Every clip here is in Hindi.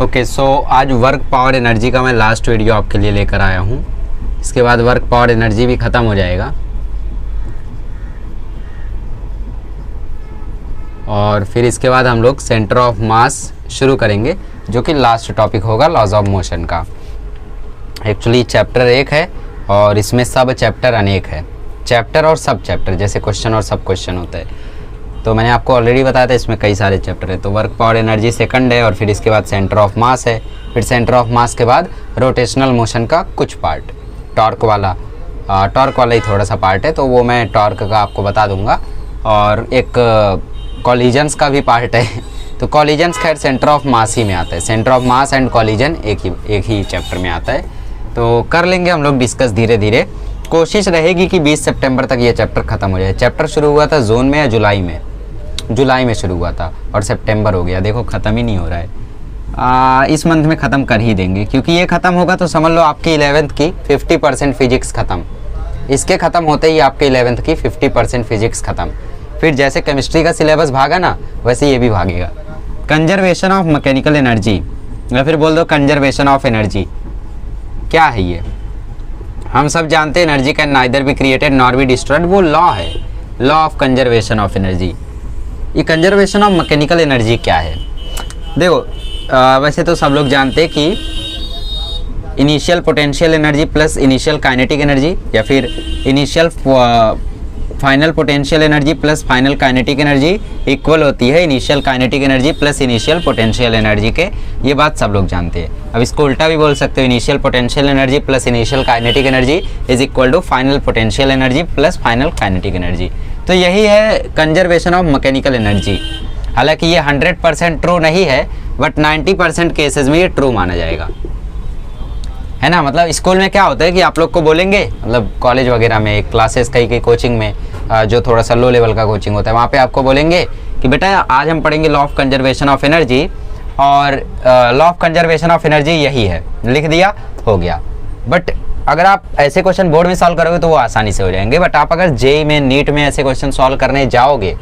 ओके, सो आज वर्क पावर एनर्जी का मैं लास्ट वीडियो आपके लिए लेकर आया हूँ। इसके बाद वर्क पावर एनर्जी भी ख़त्म हो जाएगा और फिर इसके बाद हम लोग सेंटर ऑफ मास शुरू करेंगे, जो कि लास्ट टॉपिक होगा लॉज ऑफ मोशन का। एक्चुअली चैप्टर 1 है और इसमें सब चैप्टर अनेक है। चैप्टर और सब चैप्टर जैसे क्वेश्चन और सब क्वेश्चन होता है, तो मैंने आपको ऑलरेडी बताया था इसमें कई सारे चैप्टर है। तो वर्क पावर एनर्जी सेकंड है और फिर इसके बाद सेंटर ऑफ मास है। फिर सेंटर ऑफ मास के बाद रोटेशनल मोशन का कुछ पार्ट, टॉर्क वाला ही थोड़ा सा पार्ट है, तो वो मैं टॉर्क का आपको बता दूंगा। और एक कॉलिजन्स का भी पार्ट है, तो कॉलिजन्स खैर सेंटर ऑफ मास ही में आता है। Centre of mass and collision एक ही चैप्टर में आता है, तो कर लेंगे हम लोग डिस्कस धीरे धीरे। कोशिश रहेगी कि 20 सितंबर तक ये चैप्टर ख़त्म हो जाए। चैप्टर शुरू हुआ था जून में या जुलाई में शुरू हुआ था और सितंबर हो गया, देखो ख़त्म ही नहीं हो रहा है। इस मंथ में ख़त्म कर ही देंगे, क्योंकि ये ख़त्म होगा तो समझ लो आपकी 11th की 50% फिजिक्स ख़त्म। इसके ख़त्म होते ही आपके 11th की 50% फिजिक्स ख़त्म। फिर जैसे केमिस्ट्री का सिलेबस भागा ना, वैसे ये भी भागेगा। कंजर्वेशन ऑफ मैकेनिकल एनर्जी या फिर बोल दो कंजर्वेशन ऑफ एनर्जी, क्या है ये? हम सब जानते हैं energy can neither be created nor be destroyed, वो लॉ है, law of conservation of energy. ये कंजर्वेशन ऑफ मैकेनिकल एनर्जी क्या है? देखो वैसे तो सब लोग जानते हैं कि initial potential energy plus initial kinetic energy या फिर initial final potential energy plus final kinetic energy equal होती है initial kinetic energy plus initial potential energy के। ये बात सब लोग जानते हैं। अब इसको उल्टा भी बोल सकते हो, initial potential energy plus initial kinetic energy is equal to final potential energy plus final kinetic energy. तो यही है कंजर्वेशन ऑफ मैकेनिकल एनर्जी। हालांकि ये 100% ट्रू नहीं है, बट 90% केसेस में ये ट्रू माना जाएगा, है ना। मतलब स्कूल में क्या होता है कि आप लोग को बोलेंगे, मतलब कॉलेज वगैरह में क्लासेस कई कोचिंग में जो थोड़ा सा लो लेवल का कोचिंग होता है, वहाँ पे आपको बोलेंगे कि बेटा आज हम पढ़ेंगे law of conservation of energy, और law of conservation of energy यही है, लिख दिया, हो गया। बट अगर आप ऐसे क्वेश्चन बोर्ड में सॉल्व करोगे तो वो आसानी से हो जाएंगे। बट आप अगर जेईई में, नीट में ऐसे क्वेश्चन सॉल्व करने जाओगे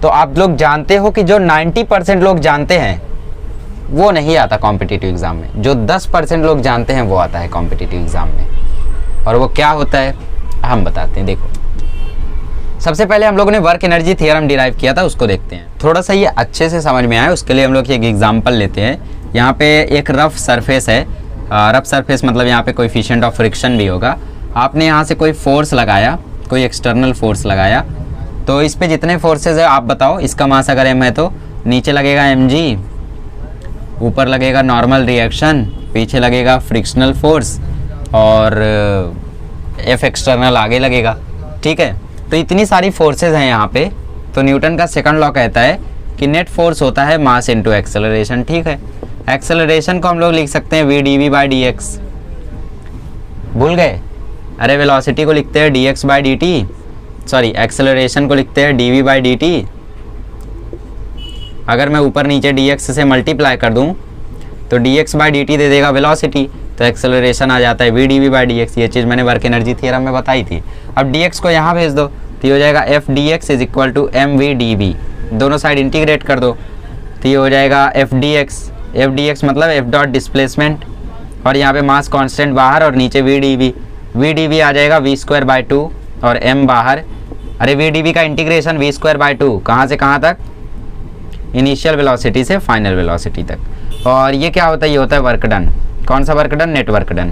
तो आप लोग जानते हो कि जो 90% लोग जानते हैं वो नहीं आता कॉम्पिटिटिव एग्जाम में, जो 10% लोग जानते हैं वो आता है कॉम्पिटिटिव एग्जाम में। और वो क्या होता है हम बताते हैं। देखो सबसे पहले हम लोगों ने वर्क एनर्जी थ्योरम डिराइव किया था, उसको देखते हैं। थोड़ा सा ये अच्छे से समझ में आए उसके लिए हम लोग एक एग्जाम्पल लेते हैं। यहाँ पे एक रफ सरफेस है, रफ सरफेस मतलब यहाँ पे कोएफिशिएंट ऑफ फ्रिक्शन भी होगा। आपने यहाँ से कोई फोर्स लगाया, कोई एक्सटर्नल फोर्स लगाया, तो इस पे जितने फोर्सेज है आप बताओ। इसका मास अगर m है तो नीचे लगेगा mg, ऊपर लगेगा नॉर्मल रिएक्शन, पीछे लगेगा फ्रिक्शनल फोर्स और F एक्सटर्नल आगे लगेगा, ठीक है। तो इतनी सारी फोर्सेज हैं यहाँ पे। तो न्यूटन का सेकंड लॉ कहता है कि नेट फोर्स होता है मास इनटू एक्सेलरेशन, ठीक है। एक्सेलरेशन को हम लोग लिख सकते हैं v/dv/dx। भूल गए? अरे वेलोसिटी को लिखते हैं dx/dt, सॉरी एक्सेलरेशन को लिखते हैं dv/dt। अगर मैं ऊपर नीचे dx से मल्टीप्लाई कर दूं तो dx/dt दे देगा वेलोसिटी, तो एक्सेलरेशन आ जाता है v/dv/dx। ये चीज़ मैंने वर्क एनर्जी थ्योरम में बताई थी। अब dx को यहाँ भेज दो तो ये हो जाएगा f dx is equal to mv/dv। दोनों साइड इंटीग्रेट कर दो तो ये हो जाएगा f dx मतलब f डॉट डिस्प्लेसमेंट, और यहाँ पे मास कांस्टेंट बाहर और नीचे v/dv आ जाएगा v²/2 और m बाहर। अरे v/dv का इंटीग्रेशन v²/2 कहाँ से कहाँ तक? इनिशियल वेलोसिटी से फाइनल वेलोसिटी तक। और ये क्या होता है? ये होता है वर्क डन। कौन सा work done? Net work done.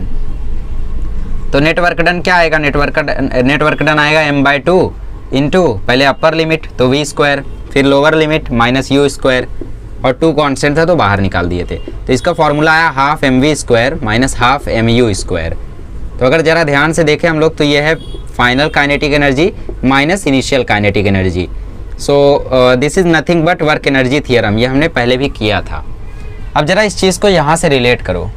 तो नेट वर्क डन क्या आएगा? नेट वर्क डन आएगा m/2 इंटू पहले अपर लिमिट तो v², फिर लोअर लिमिट -u², और 2 कांस्टेंट था तो बाहर निकाल दिए थे। तो इसका फॉर्मूला आया half mv² minus half mu²। तो अगर ज़रा ध्यान से देखें हम लोग तो ये है final kinetic energy minus initial kinetic energy. So this is nothing but work energy theorem. ये हमने पहले भी किया था। अब ज़रा इस चीज़ को यहाँ से रिलेट करो।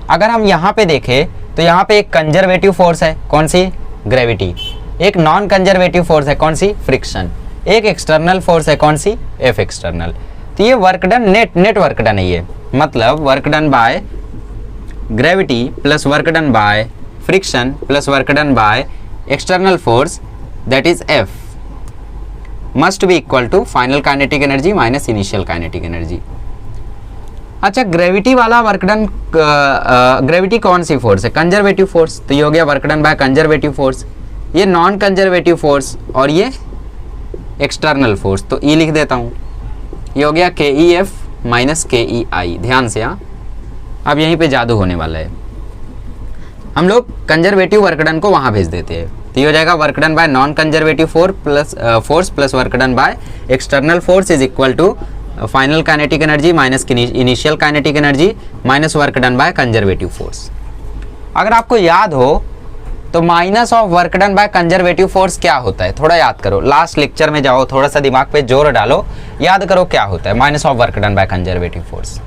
अगर हम यहाँ पे देखें तो यहाँ पे एक कंजर्वेटिव फोर्स है, कौन सी? ग्रेविटी। एक नॉन कंजर्वेटिव फोर्स है, कौन सी? फ्रिक्शन। एक एक्सटर्नल फोर्स है, कौन सी? F external. तो ये work done net work done है ये, मतलब work done by gravity plus work done by friction plus work done by external force that is F must be equal to final kinetic energy minus initial kinetic energy. अच्छा, ग्रेविटी वाला वर्क डन, ग्रेविटी कौन सी फोर्स है? कंजर्वेटिव फोर्स, तो ये हो गया work done by conservative force. ये नॉन कंजर्वेटिव फोर्स और ये एक्सटर्नल फोर्स, तो ई लिख देता हूँ। ये हो गया के E F minus K E आई, ध्यान से। हाँ, अब यहीं पे जादू होने वाला है। हम लोग कंजर्वेटिव वर्क डन को वहाँ भेज देते हैं, तो ये हो जाएगा work done by non conservative force plus work done by external force is equal to final kinetic energy minus initial kinetic energy minus work done by conservative force. अगर आपको याद हो तो minus of work done by conservative force क्या होता है? थोड़ा याद करो, लास्ट लेक्चर में जाओ, थोड़ा सा दिमाग पे जोर डालो, याद करो क्या होता है minus of work done by conservative force.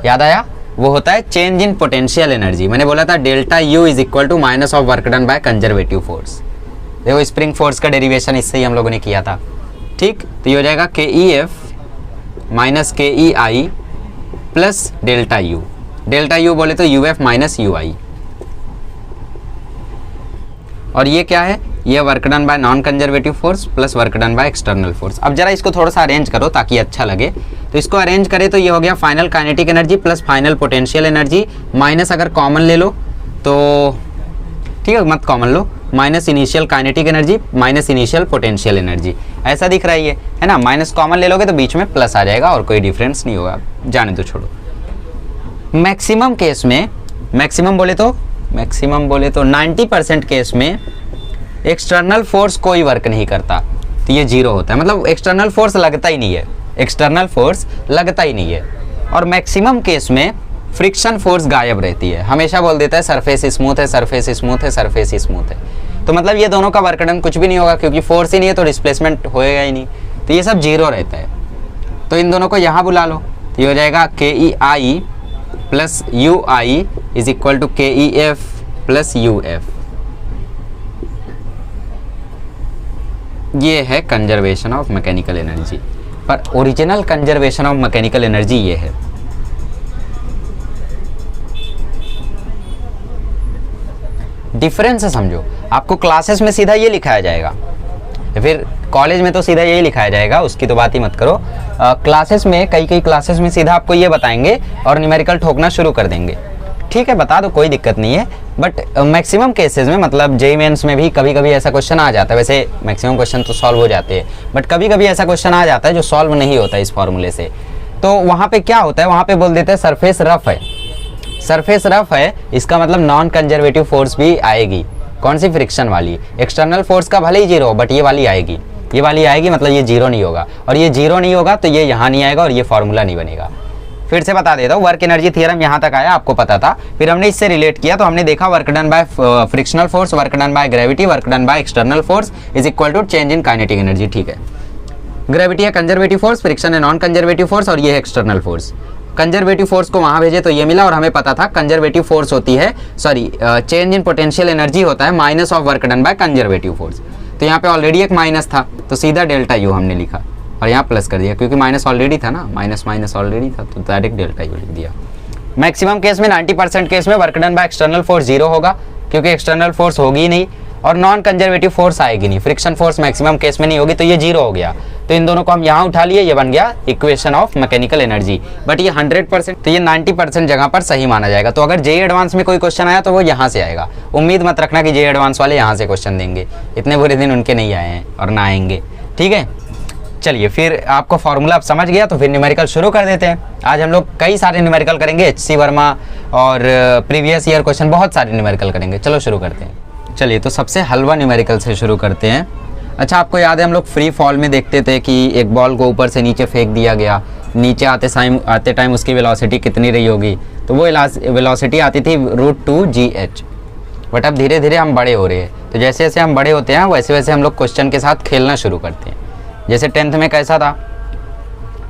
याद आया? वो होता है चेंज इन पोटेंशियल एनर्जी। मैंने बोला था delta U is equal to minus of work done by conservative force. देखो स्प्रिंग फोर्स का डेरिवेशन इससे ही हम लोगों ने किया था, ठीक। तो ये हो जाएगा K E F minus K E I plus delta U. Delta U बोले तो U F minus U I. और ये क्या है? ये work done by non conservative force plus work done by external force. अब जरा इसको थोड़ा सा अरेंज करो ताकि अच्छा लगे। तो इसको अरेंज करें तो ये हो गया final kinetic energy plus final potential energy minus, अगर कॉमन ले लो तो ठीक है, मत कॉमन लो, minus initial kinetic energy minus initial potential energy. ऐसा दिख रहा है ना? माइनस कॉमन ले लोगे तो बीच में प्लस आ जाएगा और कोई डिफरेंस नहीं होगा, जाने तो छोड़ो। मैक्सिमम केस में, मैक्सिमम बोले तो 90% केस में एक्सटर्नल फोर्स कोई वर्क नहीं करता, तो ये जीरो होता है। मतलब एक्सटर्नल फोर्स लगता ही नहीं है, एक्सटर्नल फोर्स लगता ही नहीं है। और मैक्सिमम केस में फ्रिक्शन फोर्स गायब रहती है। हमेशा बोल देता है सरफेस स्मूथ है, सरफेस स्मूथ है, सरफेस स्मूथ है। तो मतलब ये दोनों का वर्क डन कुछ भी नहीं होगा, क्योंकि फोर्स ही नहीं है तो डिस्प्लेसमेंट होएगा ही नहीं, तो ये सब जीरो रहता है। तो इन दोनों को यहाँ बुला लो, तो ये हो जाएगा K E I plus U I is equal to K E F plus U F. ये है कंजर्वेशन ऑफ मैकेनिकल एनर्जी, पर original conservation of mechanical energy ये है। डिफरेंस समझो, आपको क्लासेस में सीधा ये लिखाया जाएगा, फिर कॉलेज में तो सीधा यही लिखाया जाएगा, उसकी तो बात ही मत करो। क्लासेस में कई क्लासेस में सीधा आपको ये बताएंगे और न्यूमेरिकल ठोकना शुरू कर देंगे। ठीक है, बता दो, कोई दिक्कत नहीं है। बट मैक्सिमम केसेस में, मतलब जेईई मेंस में भी कभी कभी ऐसा क्वेश्चन आ जाता है। वैसे मैक्सिमम क्वेश्चन तो सॉल्व हो जाते हैं, बट कभी कभी ऐसा क्वेश्चन आ जाता है जो सॉल्व नहीं होता इस फॉर्मूले से। तो वहाँ पे क्या होता है, वहाँ पे बोल देते हैं सरफेस रफ है। सरफेस रफ है इसका मतलब नॉन कंजर्वेटिव फोर्स भी आएगी। कौन सी? फ्रिक्शन वाली। एक्सटर्नल फोर्स का भले ही जीरो हो, बट ये वाली आएगी, ये वाली आएगी, मतलब ये जीरो नहीं होगा। और ये जीरो नहीं होगा तो ये यहाँ नहीं आएगा और ये फॉर्मूला नहीं बनेगा। फिर से बता देता हूँ, वर्क एनर्जी थ्योरम यहाँ तक आया, आपको पता था। फिर हमने इससे रिलेट किया तो हमने देखा work done by frictional force, work done by gravity, work done by external force is equal to change in kinetic energy. ठीक है, ग्रेविटी है कंजर्वेटिव फोर्स, फ्रिक्शन है नॉन कंजर्वेटिव फोर्स और ये है एक्सटर्नल फोर्स। कंजर्वेटिव फोर्स को वहां भेजे तो ये मिला, और हमें पता था कंजर्वेटिव फोर्स होती है, sorry change in potential energy होता है minus of work done by conservative force. तो यहाँ पे ऑलरेडी एक माइनस था तो सीधा डेल्टा यू हमने लिखा और यहाँ प्लस कर दिया, क्योंकि माइनस ऑलरेडी था ना, माइनस माइनस ऑलरेडी था तो डायरेक्ट डेल्टा यू लिख दिया। मैक्सिमम केस में 90% केस में work done by external force zero होगा, क्योंकि एक्सटर्नल फोर्स होगी नहीं और नॉन कंजर्वेटिव फोर्स आएगी नहीं। फ्रिक्शन फोर्स मैक्सिमम केस में नहीं होगी तो ये जीरो हो गया। तो इन दोनों को हम यहाँ उठा लिए, ये बन गया equation of mechanical energy. But ये 100%, तो ये 90% जगह पर सही माना जाएगा। तो अगर जेईई एडवांस में कोई क्वेश्चन आया तो वो यहाँ से आएगा। उम्मीद मत रखना कि जेईई एडवांस वाले यहाँ से क्वेश्चन देंगे, इतने बुरे दिन उनके नहीं आए हैं और ना आएंगे। ठीक है, चलिए फिर आपको फॉर्मूला आप समझ गया तो फिर न्यूमेरिकल शुरू कर देते हैं। आज हम लोग कई सारे न्यूमेरिकल करेंगे, एचसी वर्मा और प्रीवियस ईयर क्वेश्चन, बहुत सारे न्यूमेरिकल करेंगे। चलो शुरू करते हैं। चलिए तो सबसे हलवा न्यूमेरिकल से शुरू करते हैं। अच्छा, आपको याद है हम लोग फ्री फॉल में देखते थे कि एक बॉल को ऊपर से नीचे फेंक दिया गया, नीचे आते टाइम उसकी वेलोसिटी कितनी रही होगी, तो वो वेलोसिटी आती थी √2gh। बट अब धीरे धीरे हम बड़े हो रहे हैं, तो जैसे जैसे हम बड़े होते हैं वैसे वैसे हम लोग क्वेश्चन के साथ खेलना शुरू करते हैं। जैसे 10th में कैसा था,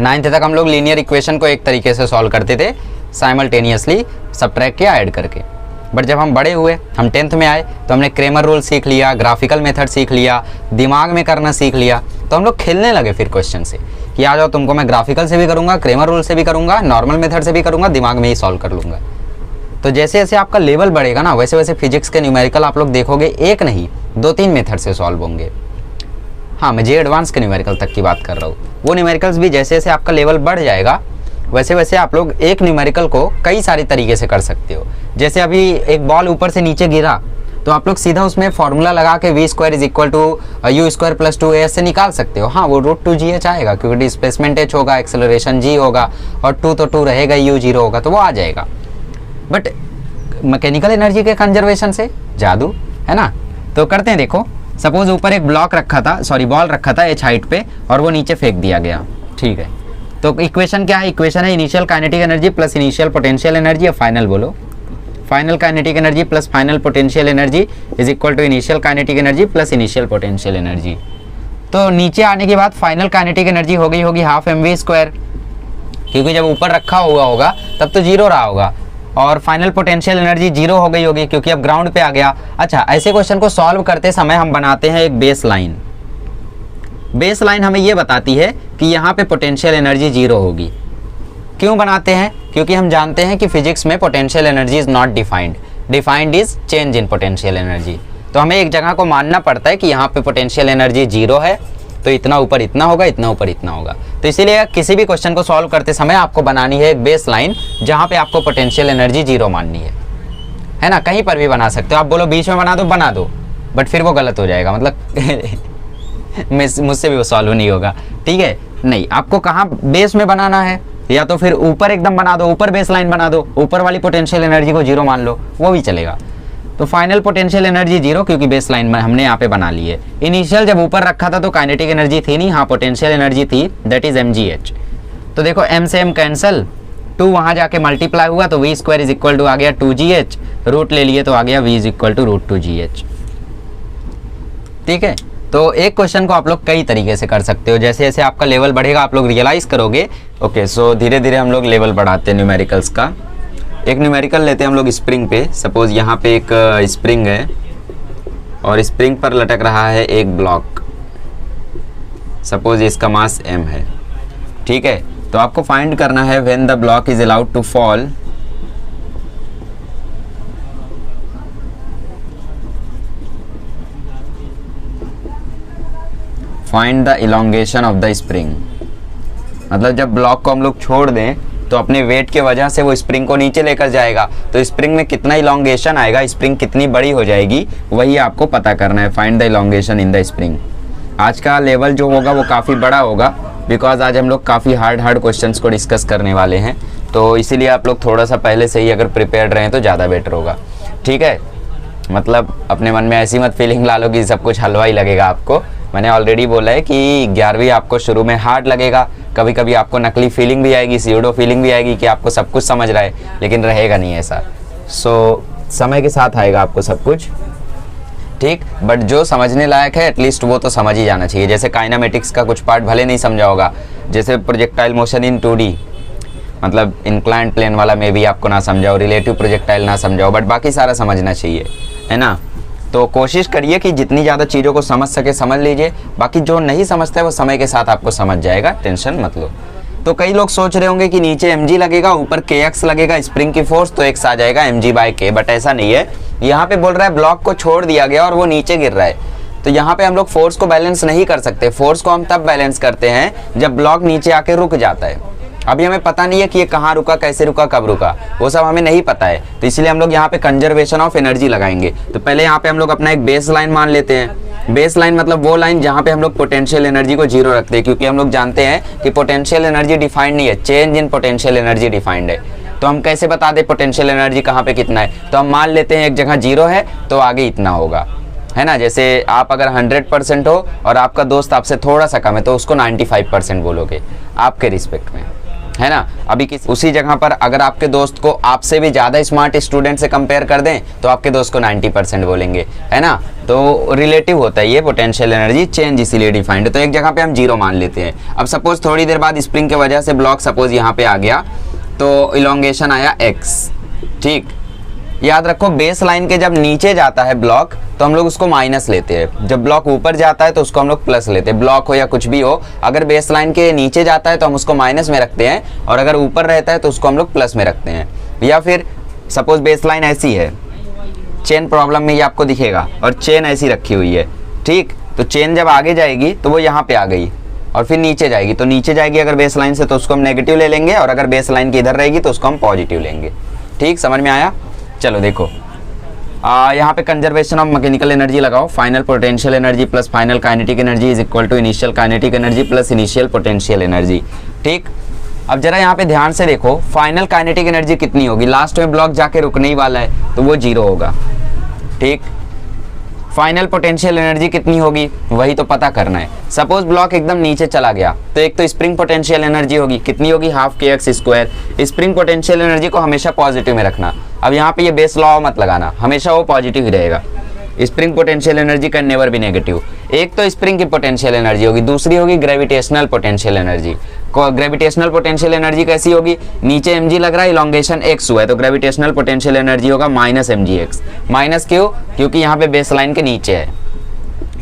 9th तक हम लोग लीनियर इक्वेशन को एक तरीके से सॉल्व करते थे, साइमल्टेनियसली सबट्रैक्ट या ऐड करके। बट जब हम बड़े हुए, हम 10th में आए तो हमने क्रेमर रूल सीख लिया, ग्राफिकल मेथड सीख लिया, दिमाग में करना सीख लिया। तो हम लोग खेलने लगे फिर क्वेश्चन से कि आ जाओ तुमको मैं ग्राफिकल से भी करूँगा, क्रेमर रूल से भी करूँगा, नॉर्मल मेथड से भी करूँगा, दिमाग में ही सॉल्व कर लूँगा। तो जैसे जैसे आपका लेवल बढ़ेगा ना, वैसे वैसे फिजिक्स के न्यूमेरिकल आप लोग देखोगे एक नहीं 2-3 मेथड से सॉल्व होंगे। हाँ, मैं जेईई एडवांस के न्यूमेरिकल तक की बात कर रहा हूँ। वो न्यूमेरिकल्स भी जैसे जैसे आपका लेवल बढ़ जाएगा वैसे वैसे आप लोग एक न्यूमेरिकल को कई सारे तरीके से कर सकते हो। जैसे अभी एक बॉल ऊपर से नीचे गिरा तो आप लोग सीधा उसमें फॉर्मूला लगा के v square is equal to u square plus 2as से निकाल सकते हो। हाँ, वो √2gh आएगा क्योंकि डिस्प्लेसमेंट h होगा, एक्सेलरेशन g होगा और 2 तो 2 रहेगा, u 0 होगा तो वो आ जाएगा। बट मैकेनिकल एनर्जी के कंजर्वेशन से जादू है ना। तो करते हैं, देखो सपोज ऊपर एक ब्लॉक रखा था, सॉरी बॉल रखा था h हाइट पे और वो नीचे फेंक दिया गया, ठीक है। तो इक्वेशन क्या है? इक्वेशन है initial kinetic energy plus initial potential energy, या फाइनल बोलो, final kinetic energy plus final potential energy is equal to initial kinetic energy plus initial potential energy. तो नीचे आने के बाद फाइनल काइनेटिक एनर्जी हो गई होगी हाफ mv स्क्वायर, क्योंकि जब ऊपर रखा हुआ होगा तब तो जीरो रहा होगा, और फाइनल पोटेंशियल एनर्जी जीरो हो गई होगी क्योंकि अब ग्राउंड पे आ गया। अच्छा, ऐसे क्वेश्चन को सॉल्व करते समय हम बनाते हैं एक बेस लाइन। बेस लाइन हमें ये बताती है कि यहाँ पे पोटेंशियल एनर्जी जीरो होगी। क्यों बनाते हैं? क्योंकि हम जानते हैं कि फिजिक्स में potential energy is not defined, defined is change in potential energy. तो हमें एक जगह को मानना पड़ता है कि यहाँ पे पोटेंशियल एनर्जी जीरो है, तो इतना ऊपर इतना होगा, इतना ऊपर इतना होगा। तो इसीलिए किसी भी क्वेश्चन को सॉल्व करते समय आपको बनानी है एक बेस लाइन जहाँ पे आपको पोटेंशियल एनर्जी जीरो माननी है ना। कहीं पर भी बना सकते हो, आप बोलो बीच में बना दो, बट फिर वो गलत हो जाएगा, मतलब मुझसे भी वो सॉल्व नहीं होगा, ठीक है। नहीं, आपको कहाँ बेस में बनाना है, या तो फिर ऊपर एकदम बना दो, ऊपर बेस लाइन बना दो, ऊपर वाली पोटेंशियल एनर्जी को जीरो मान लो, वो भी चलेगा। तो फाइनल पोटेंशियल एनर्जी जीरो क्योंकि बेस लाइन हमने यहाँ पे बना ली है। इनिशियल जब ऊपर रखा था तो काइनेटिक एनर्जी थी नहीं, हाँ पोटेंशियल एनर्जी थी, दैट इज mgh। तो देखो m से m कैंसल, 2 वहाँ जाके मल्टीप्लाई हुआ तो v square is equal to आ गया 2gh, रूट ले लिए तो आ गया v is equal to √2gh, ठीक है। तो एक क्वेश्चन को आप लोग कई तरीके से कर सकते हो, जैसे जैसे आपका लेवल बढ़ेगा आप लोग रियलाइज करोगे। ओके, सो धीरे धीरे हम लोग लेवल बढ़ाते हैं न्यूमेरिकल्स का। एक न्यूमेरिकल लेते हैं हम लोग स्प्रिंग पे। सपोज यहाँ पे एक स्प्रिंग है और स्प्रिंग पर लटक रहा है एक ब्लॉक, सपोज इसका मास m है, ठीक है। तो आपको फाइंड करना है when the block is allowed to fall find the elongation of the spring. मतलब जब ब्लॉक को हम लोग छोड़ दें तो अपने वेट के वजह से वो स्प्रिंग को नीचे लेकर जाएगा, तो स्प्रिंग में कितना इलोंगेशन आएगा, स्प्रिंग कितनी बड़ी हो जाएगी, वही आपको पता करना है। Find the elongation in the spring. आज का लेवल जो होगा वो काफ़ी बड़ा होगा, बिकॉज आज हम लोग काफ़ी हार्ड क्वेश्चंस को डिस्कस करने वाले हैं, तो इसीलिए आप लोग थोड़ा सा पहले से ही अगर प्रिपेयर्ड रहें तो ज़्यादा बेटर होगा, ठीक है। मतलब अपने मन में ऐसी मत फीलिंग ला लो कि सब कुछ हलवा ही लगेगा आपको। मैंने ऑलरेडी बोला है कि 11वीं आपको शुरू में हार्ड लगेगा, कभी कभी आपको नकली फीलिंग भी आएगी, सीडो फीलिंग भी आएगी कि आपको सब कुछ समझ रहा है, लेकिन रहेगा नहीं ऐसा। सो समय के साथ आएगा आपको सब कुछ, ठीक। बट जो समझने लायक है एटलीस्ट वो तो समझ ही जाना चाहिए। जैसे काइनामेटिक्स का कुछ पार्ट भले नहीं समझा होगा, जैसे प्रोजेक्टाइल मोशन इन 2D, मतलब इंक्लाइंड प्लेन वाला में भी आपको ना समझाओ, रिलेटिव प्रोजेक्टाइल ना समझाओ, बट बाकी सारा समझना चाहिए, है ना। तो कोशिश करिए कि जितनी ज़्यादा चीज़ों को समझ सके समझ लीजिए, बाकी जो नहीं समझता है वो समय के साथ आपको समझ जाएगा, टेंशन मत लो। तो कई लोग सोच रहे होंगे कि नीचे mg लगेगा, ऊपर kx लगेगा स्प्रिंग की फोर्स, तो x आ जाएगा mg/k, बट ऐसा नहीं है। यहाँ पे बोल रहा है ब्लॉक को छोड़ दिया गया और वो नीचे गिर रहा है, तो यहाँ पे हम लोग फोर्स को बैलेंस नहीं कर सकते। फोर्स को हम तब बैलेंस करते हैं जब ब्लॉक नीचे आके रुक जाता है। अभी हमें पता नहीं है कि ये कहाँ रुका, कैसे रुका, कब रुका, वो सब हमें नहीं पता है, तो इसलिए हम लोग यहाँ पे कंजर्वेशन ऑफ एनर्जी लगाएंगे। तो पहले यहाँ पे हम लोग अपना एक बेस लाइन मान लेते हैं। बेस लाइन मतलब वो लाइन जहाँ पे हम लोग पोटेंशियल एनर्जी को जीरो रखते हैं, क्योंकि हम लोग जानते हैं कि पोटेंशियल एनर्जी डिफाइंड नहीं है, change in potential energy defined है। तो हम कैसे बता दें पोटेंशियल एनर्जी कहाँ पे कितना है? तो हम मान लेते हैं एक जगह जीरो है तो आगे इतना होगा, है ना। जैसे आप अगर 100% हो और आपका दोस्त आपसे थोड़ा सा कम है तो उसको 95% बोलोगे आपके रिस्पेक्ट में, है ना। अभी उसी जगह पर अगर आपके दोस्त को आपसे भी ज़्यादा स्मार्ट स्टूडेंट से कंपेयर कर दें तो आपके दोस्त को 90% बोलेंगे, है ना। तो रिलेटिव होता है ये पोटेंशियल एनर्जी, चेंज इसीलिए डिफाइंड है। तो एक जगह पे हम जीरो मान लेते हैं। अब सपोज थोड़ी देर बाद स्प्रिंग के वजह से ब्लॉक सपोज यहाँ पे आ गया तो इलोंगेशन आया x, ठीक। याद रखो बेस लाइन के जब नीचे जाता है ब्लॉक तो हम लोग उसको माइनस लेते हैं, जब ब्लॉक ऊपर जाता है तो उसको हम लोग प्लस लेते हैं। ब्लॉक हो या कुछ भी हो, अगर बेस लाइन के नीचे जाता है तो हम उसको माइनस में रखते हैं, और अगर ऊपर रहता है तो उसको हम लोग प्लस में रखते हैं। या फिर सपोज बेस लाइन ऐसी है, चेन प्रॉब्लम में ये आपको दिखेगा, और चेन ऐसी रखी हुई है, ठीक। तो चेन जब आगे जाएगी तो वो यहाँ पे आ गई, और फिर नीचे जाएगी, तो नीचे जाएगी अगर बेस लाइन से तो उसको हम नेगेटिव ले लेंगे, और अगर बेस लाइन की इधर रहेगी तो उसको हम पॉजिटिव लेंगे। ठीक, समझ में आया? चलो देखो, यहाँ पे कंजर्वेशन ऑफ मैकेनिकल एनर्जी लगाओ। Final potential energy plus final kinetic energy is equal to initial kinetic energy plus initial potential energy. ठीक, अब जरा यहाँ पे ध्यान से देखो, फाइनल काइनेटिक एनर्जी कितनी होगी? लास्ट में ब्लॉक जाके रुकने ही वाला है तो वो 0 होगा। ठीक, फाइनल पोटेंशियल एनर्जी कितनी होगी वही तो पता करना है। सपोज ब्लॉक एकदम नीचे चला गया तो एक तो स्प्रिंग पोटेंशियल एनर्जी होगी, कितनी होगी? Half kx²। Spring potential energy को हमेशा पॉजिटिव में रखना। अब यहाँ पे ये बेस लॉ मत लगाना, हमेशा वो पॉजिटिव ही रहेगा। Spring potential energy can never be negative. एक तो स्प्रिंग की पोटेंशियल एनर्जी होगी, दूसरी होगी gravitational potential energy. Gravitational potential energy कैसी होगी? नीचे mg लग रहा है, इलोंगेशन x हुआ है तो ग्रेविटेशनल पोटेंशियल एनर्जी होगा -mgx। माइनस क्यों? क्योंकि यहाँ पे बेस लाइन के नीचे है।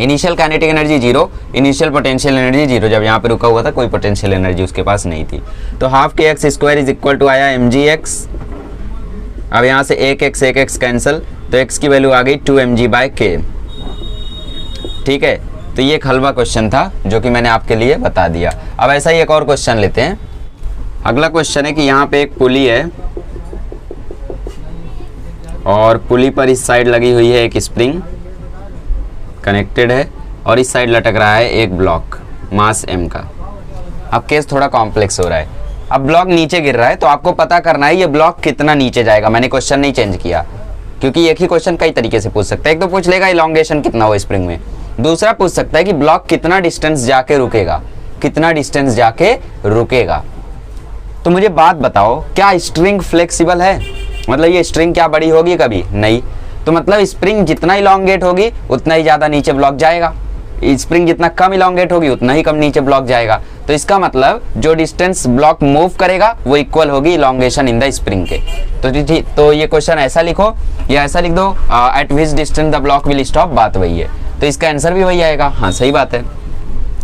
Initial kinetic energy 0, initial potential energy 0। जब यहाँ पे रुका हुआ था कोई पोटेंशियल एनर्जी उसके पास नहीं थी। तो half kx² is equal to आया mgx। अब यहाँ से एक x कैंसिल, तो x की वैल्यू आ गई 2mg/k। ठीक है, तो ये एक हलवा क्वेश्चन था जो कि मैंने आपके लिए बता दिया। अब ऐसा ही एक और क्वेश्चन लेते हैं। अगला क्वेश्चन है कि यहाँ पे एक पुली है और पुली पर इस साइड लगी हुई है एक स्प्रिंग कनेक्टेड है और इस साइड लटक रहा है एक ब्लॉक मास m का। अब केस थोड़ा कॉम्प्लेक्स हो रहा है। अब ब्लॉक नीचे गिर रहा है तो आपको पता करना है ये ब्लॉक कितना नीचे जाएगा। मैंने क्वेश्चन नहीं चेंज किया क्योंकि एक ही क्वेश्चन कई तरीके से पूछ सकता है। एक तो पूछ लेगा इलोंगेशन कितना हो स्प्रिंग में, दूसरा पूछ सकता है कि ब्लॉक कितना डिस्टेंस जाके रुकेगा, कितना डिस्टेंस जाके रुकेगा। तो मुझे बात बताओ, क्या स्ट्रिंग फ्लेक्सिबल है? मतलब ये स्ट्रिंग क्या बड़ी होगी? कभी नहीं। तो मतलब स्प्रिंग जितना इलोंगेट होगी उतना ही ज़्यादा नीचे ब्लॉक जाएगा, स्प्रिंग जितना कम इलोंगेट होगी उतना ही कम नीचे ब्लॉक जाएगा। तो इसका मतलब जो डिस्टेंस ब्लॉक मूव करेगा वो इक्वल होगी इलोंगेशन इन द स्प्रिंग के। तो ये क्वेश्चन ऐसा लिखो या ऐसा लिख दो, eight which distance the block will stop, बात वही है। तो इसका आंसर भी वही आएगा। हाँ सही बात है।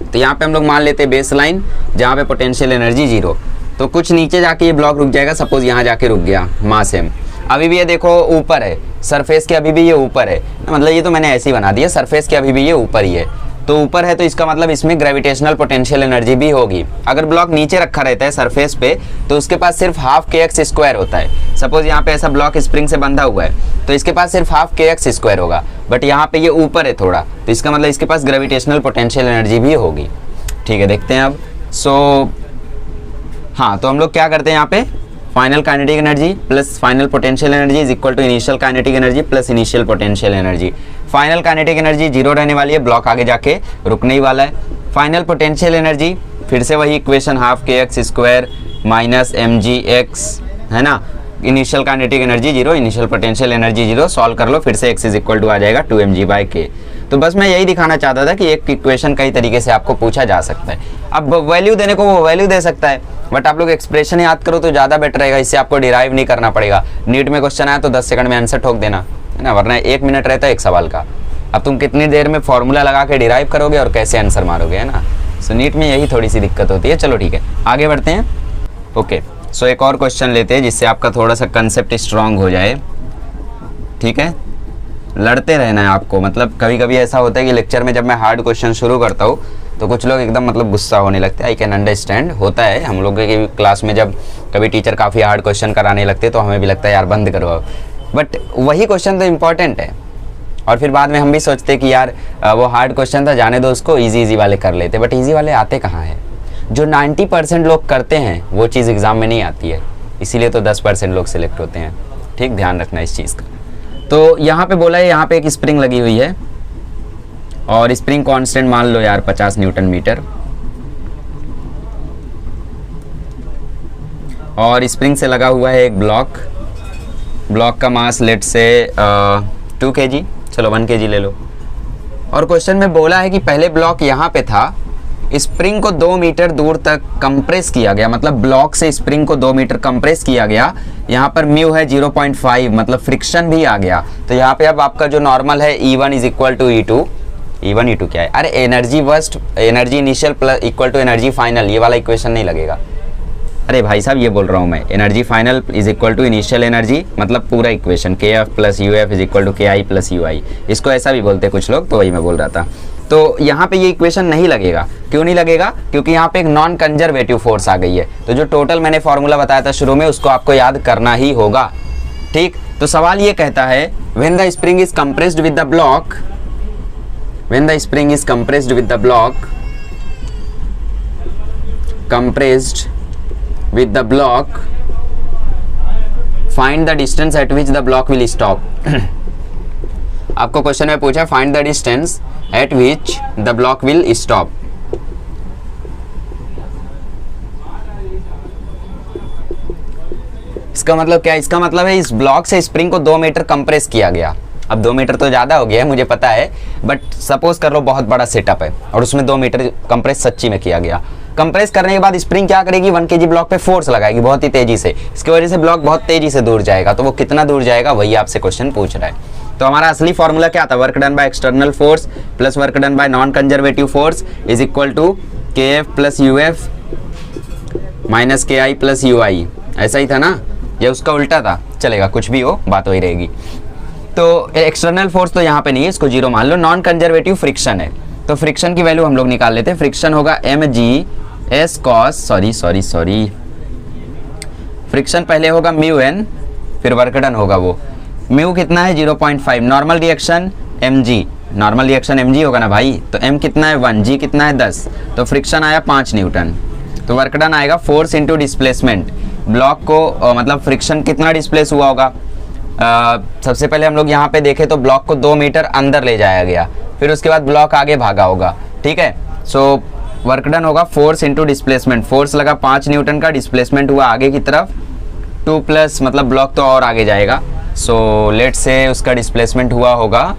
तो यहाँ पे हम लोग मान लेते हैं बेस लाइन जहाँ पे पोटेंशियल एनर्जी 0, तो कुछ नीचे जाके ये ब्लॉक रुक जाएगा। सपोज यहाँ जाके रुक गया मास m। अभी भी ये देखो ऊपर है, सरफेस के अभी भी ये ऊपर है, मतलब ये तो मैंने ऐसे ही बना दिया, सरफेस के अभी भी ये ऊपर ही है। तो ऊपर है तो इसका मतलब इसमें ग्रेविटेशनल पोटेंशियल एनर्जी भी होगी। अगर ब्लॉक नीचे रखा रहता है सरफेस पे तो उसके पास सिर्फ हाफ kx² होता है। सपोज यहाँ पे ऐसा ब्लॉक स्प्रिंग से बंधा हुआ है तो इसके पास सिर्फ हाफ kx² होगा, बट यहाँ पे ये ऊपर है थोड़ा, तो इसका मतलब इसके पास ग्रेविटेशनल पोटेंशियल एनर्जी भी होगी। ठीक है, देखते हैं अब। हाँ, तो हम लोग क्या करते हैं यहाँ पे, final kinetic energy plus final potential energy is equal to initial kinetic energy plus initial potential energy. Final kinetic energy 0 रहने वाली है, ब्लॉक आगे जाके रुकने ही वाला है। फाइनल पोटेंशियल एनर्जी फिर से वही equation, half kx² minus mgx, है ना। Initial kinetic energy 0, initial potential energy 0, solve कर लो, फिर से x इज इक्वल टू आ जाएगा 2mg/k। तो बस मैं यही दिखाना चाहता था कि एक इक्वेशन कई तरीके से आपको पूछा जा सकता है। अब वैल्यू देने को वो वैल्यू दे सकता है, बट आप लोग एक्सप्रेशन याद करो तो ज़्यादा बेटर रहेगा, इससे आपको डिराइव नहीं करना पड़ेगा। नीट में क्वेश्चन आया तो 10 सेकंड में आंसर ठोक देना, है ना, वरना 1 मिनट रहता है एक सवाल का। अब तुम कितनी देर में फॉर्मूला लगा के डिराइव करोगे और कैसे आंसर मारोगे, है ना। सो नीट में यही थोड़ी सी दिक्कत होती है। चलो ठीक है, आगे बढ़ते हैं। ओके, सो एक और क्वेश्चन लेते हैं जिससे आपका थोड़ा सा कंसेप्ट स्ट्रांग हो जाए। ठीक है, लड़ते रहना है आपको। मतलब कभी कभी ऐसा होता है कि लेक्चर में जब मैं हार्ड क्वेश्चन शुरू करता हूँ तो कुछ लोग एकदम मतलब गुस्सा होने लगते हैं। आई कैन अंडरस्टैंड, होता है हम लोगों की क्लास में, जब कभी टीचर काफ़ी हार्ड क्वेश्चन कराने लगते तो हमें भी लगता है यार बंद करो अब, बट वही क्वेश्चन तो इम्पॉर्टेंट है। और फिर बाद में हम भी सोचते हैं कि यार वो हार्ड क्वेश्चन था, जाने दो उसको, ईजी वाले कर लेते, बट ईजी वाले आते कहाँ हैं। जो 90% लोग करते हैं वो चीज़ एग्ज़ाम में नहीं आती है, इसीलिए तो 10% लोग सिलेक्ट होते हैं। ठीक, ध्यान रखना इस चीज़ का। तो यहाँ पे बोला है, यहाँ पे एक स्प्रिंग लगी हुई है और स्प्रिंग कांस्टेंट मान लो यार 50 न्यूटन मीटर, और स्प्रिंग से लगा हुआ है एक ब्लॉक। ब्लॉक का मास लेट से 2 kg, चलो 1 kg ले लो। और क्वेश्चन में बोला है कि पहले ब्लॉक यहाँ पे था, स्प्रिंग को 2 मीटर दूर तक कंप्रेस किया गया, मतलब ब्लॉक से स्प्रिंग को 2 मीटर कंप्रेस किया गया। यहाँ पर म्यू है 0.5, मतलब फ्रिक्शन भी आ गया। तो यहाँ पे अब आपका जो नॉर्मल है E1 is equal to E2। E1 क्या है, अरे energy worst, energy initial plus equal to energy final, ये वाला इक्वेशन नहीं लगेगा। अरे भाई साहब ये बोल रहा हूँ मैं, energy final is equal to initial energy, मतलब पूरा equation KF plus UF is equal to KI plus UI। इसको ऐसा भी बोलते हैं कुछ लोग, तो वही मैं बोल रहा था। तो यहाँ पे ये इक्वेशन नहीं लगेगा। क्यों नहीं लगेगा? क्योंकि यहाँ पे एक नॉन कंजर्वेटिव फोर्स आ गई है। तो जो टोटल मैंने फॉर्मूला बताया था शुरू में, उसको आपको याद करना ही होगा। ठीक, तो सवाल ये कहता है when the spring is compressed with the block, when the spring is compressed with the block, compressed with the block, find the distance eight which the block will stop. आपको क्वेश्चन में पूछा find the distance eight which the block will stop. इसका मतलब क्या है? इसका मतलब है इस ब्लॉक से स्प्रिंग को 2 मीटर कंप्रेस किया गया। अब 2 मीटर तो ज़्यादा हो गया है मुझे पता है, बट सपोज कर लो बहुत बड़ा सेटअप है और उसमें 2 मीटर कंप्रेस सच्ची में किया गया। कंप्रेस करने के बाद स्प्रिंग क्या करेगी? 1 kg ब्लॉक पे फोर्स लगाएगी बहुत ही तेजी से। इसकी वजह से ब्लॉक बहुत तेजी से दूर जाएगा। तो वो कितना दूर जाएगा वही आपसे क्वेश्चन पूछ रहा है। तो हमारा असली फॉर्मूला क्या था? Work done by external force plus work done by non conservative force is equal to KF plus UF minus KI plus UI। ऐसा ही था ना, या उसका उल्टा था? चलेगा, कुछ भी हो, बात वही रहेगी। तो एक्सटर्नल फोर्स तो यहाँ पे नहीं है, इसको 0 मान लो। नॉन कंजर्वेटिव फ्रिक्शन है, तो फ्रिक्शन की वैल्यू हम लोग निकाल लेते हैं। फ्रिक्शन होगा mg cos सॉरी फ्रिक्शन पहले होगा μn, फिर वर्क डन होगा वो म्यू कितना है 0.5। Normal reaction mg, normal reaction mg होगा ना भाई, तो m कितना है 1, g कितना है 10, तो फ्रिक्शन आया 5 न्यूटन। तो वर्क डन आएगा फोर्स इंटू डिस्प्लेसमेंट। ब्लॉक को मतलब फ्रिक्शन कितना डिस्प्लेस हुआ होगा? सबसे पहले हम लोग यहाँ पे देखें तो ब्लॉक को 2 मीटर अंदर ले जाया गया, फिर उसके बाद ब्लॉक आगे भागा होगा। ठीक है, सो वर्क डन होगा फोर्स इंटू डिस्प्लेसमेंट। फोर्स लगा 5 न्यूटन का, डिस्प्लेसमेंट हुआ आगे की तरफ 2 प्लस, मतलब ब्लॉक तो और आगे जाएगा। सो लेट से उसका डिस्प्लेसमेंट हुआ होगा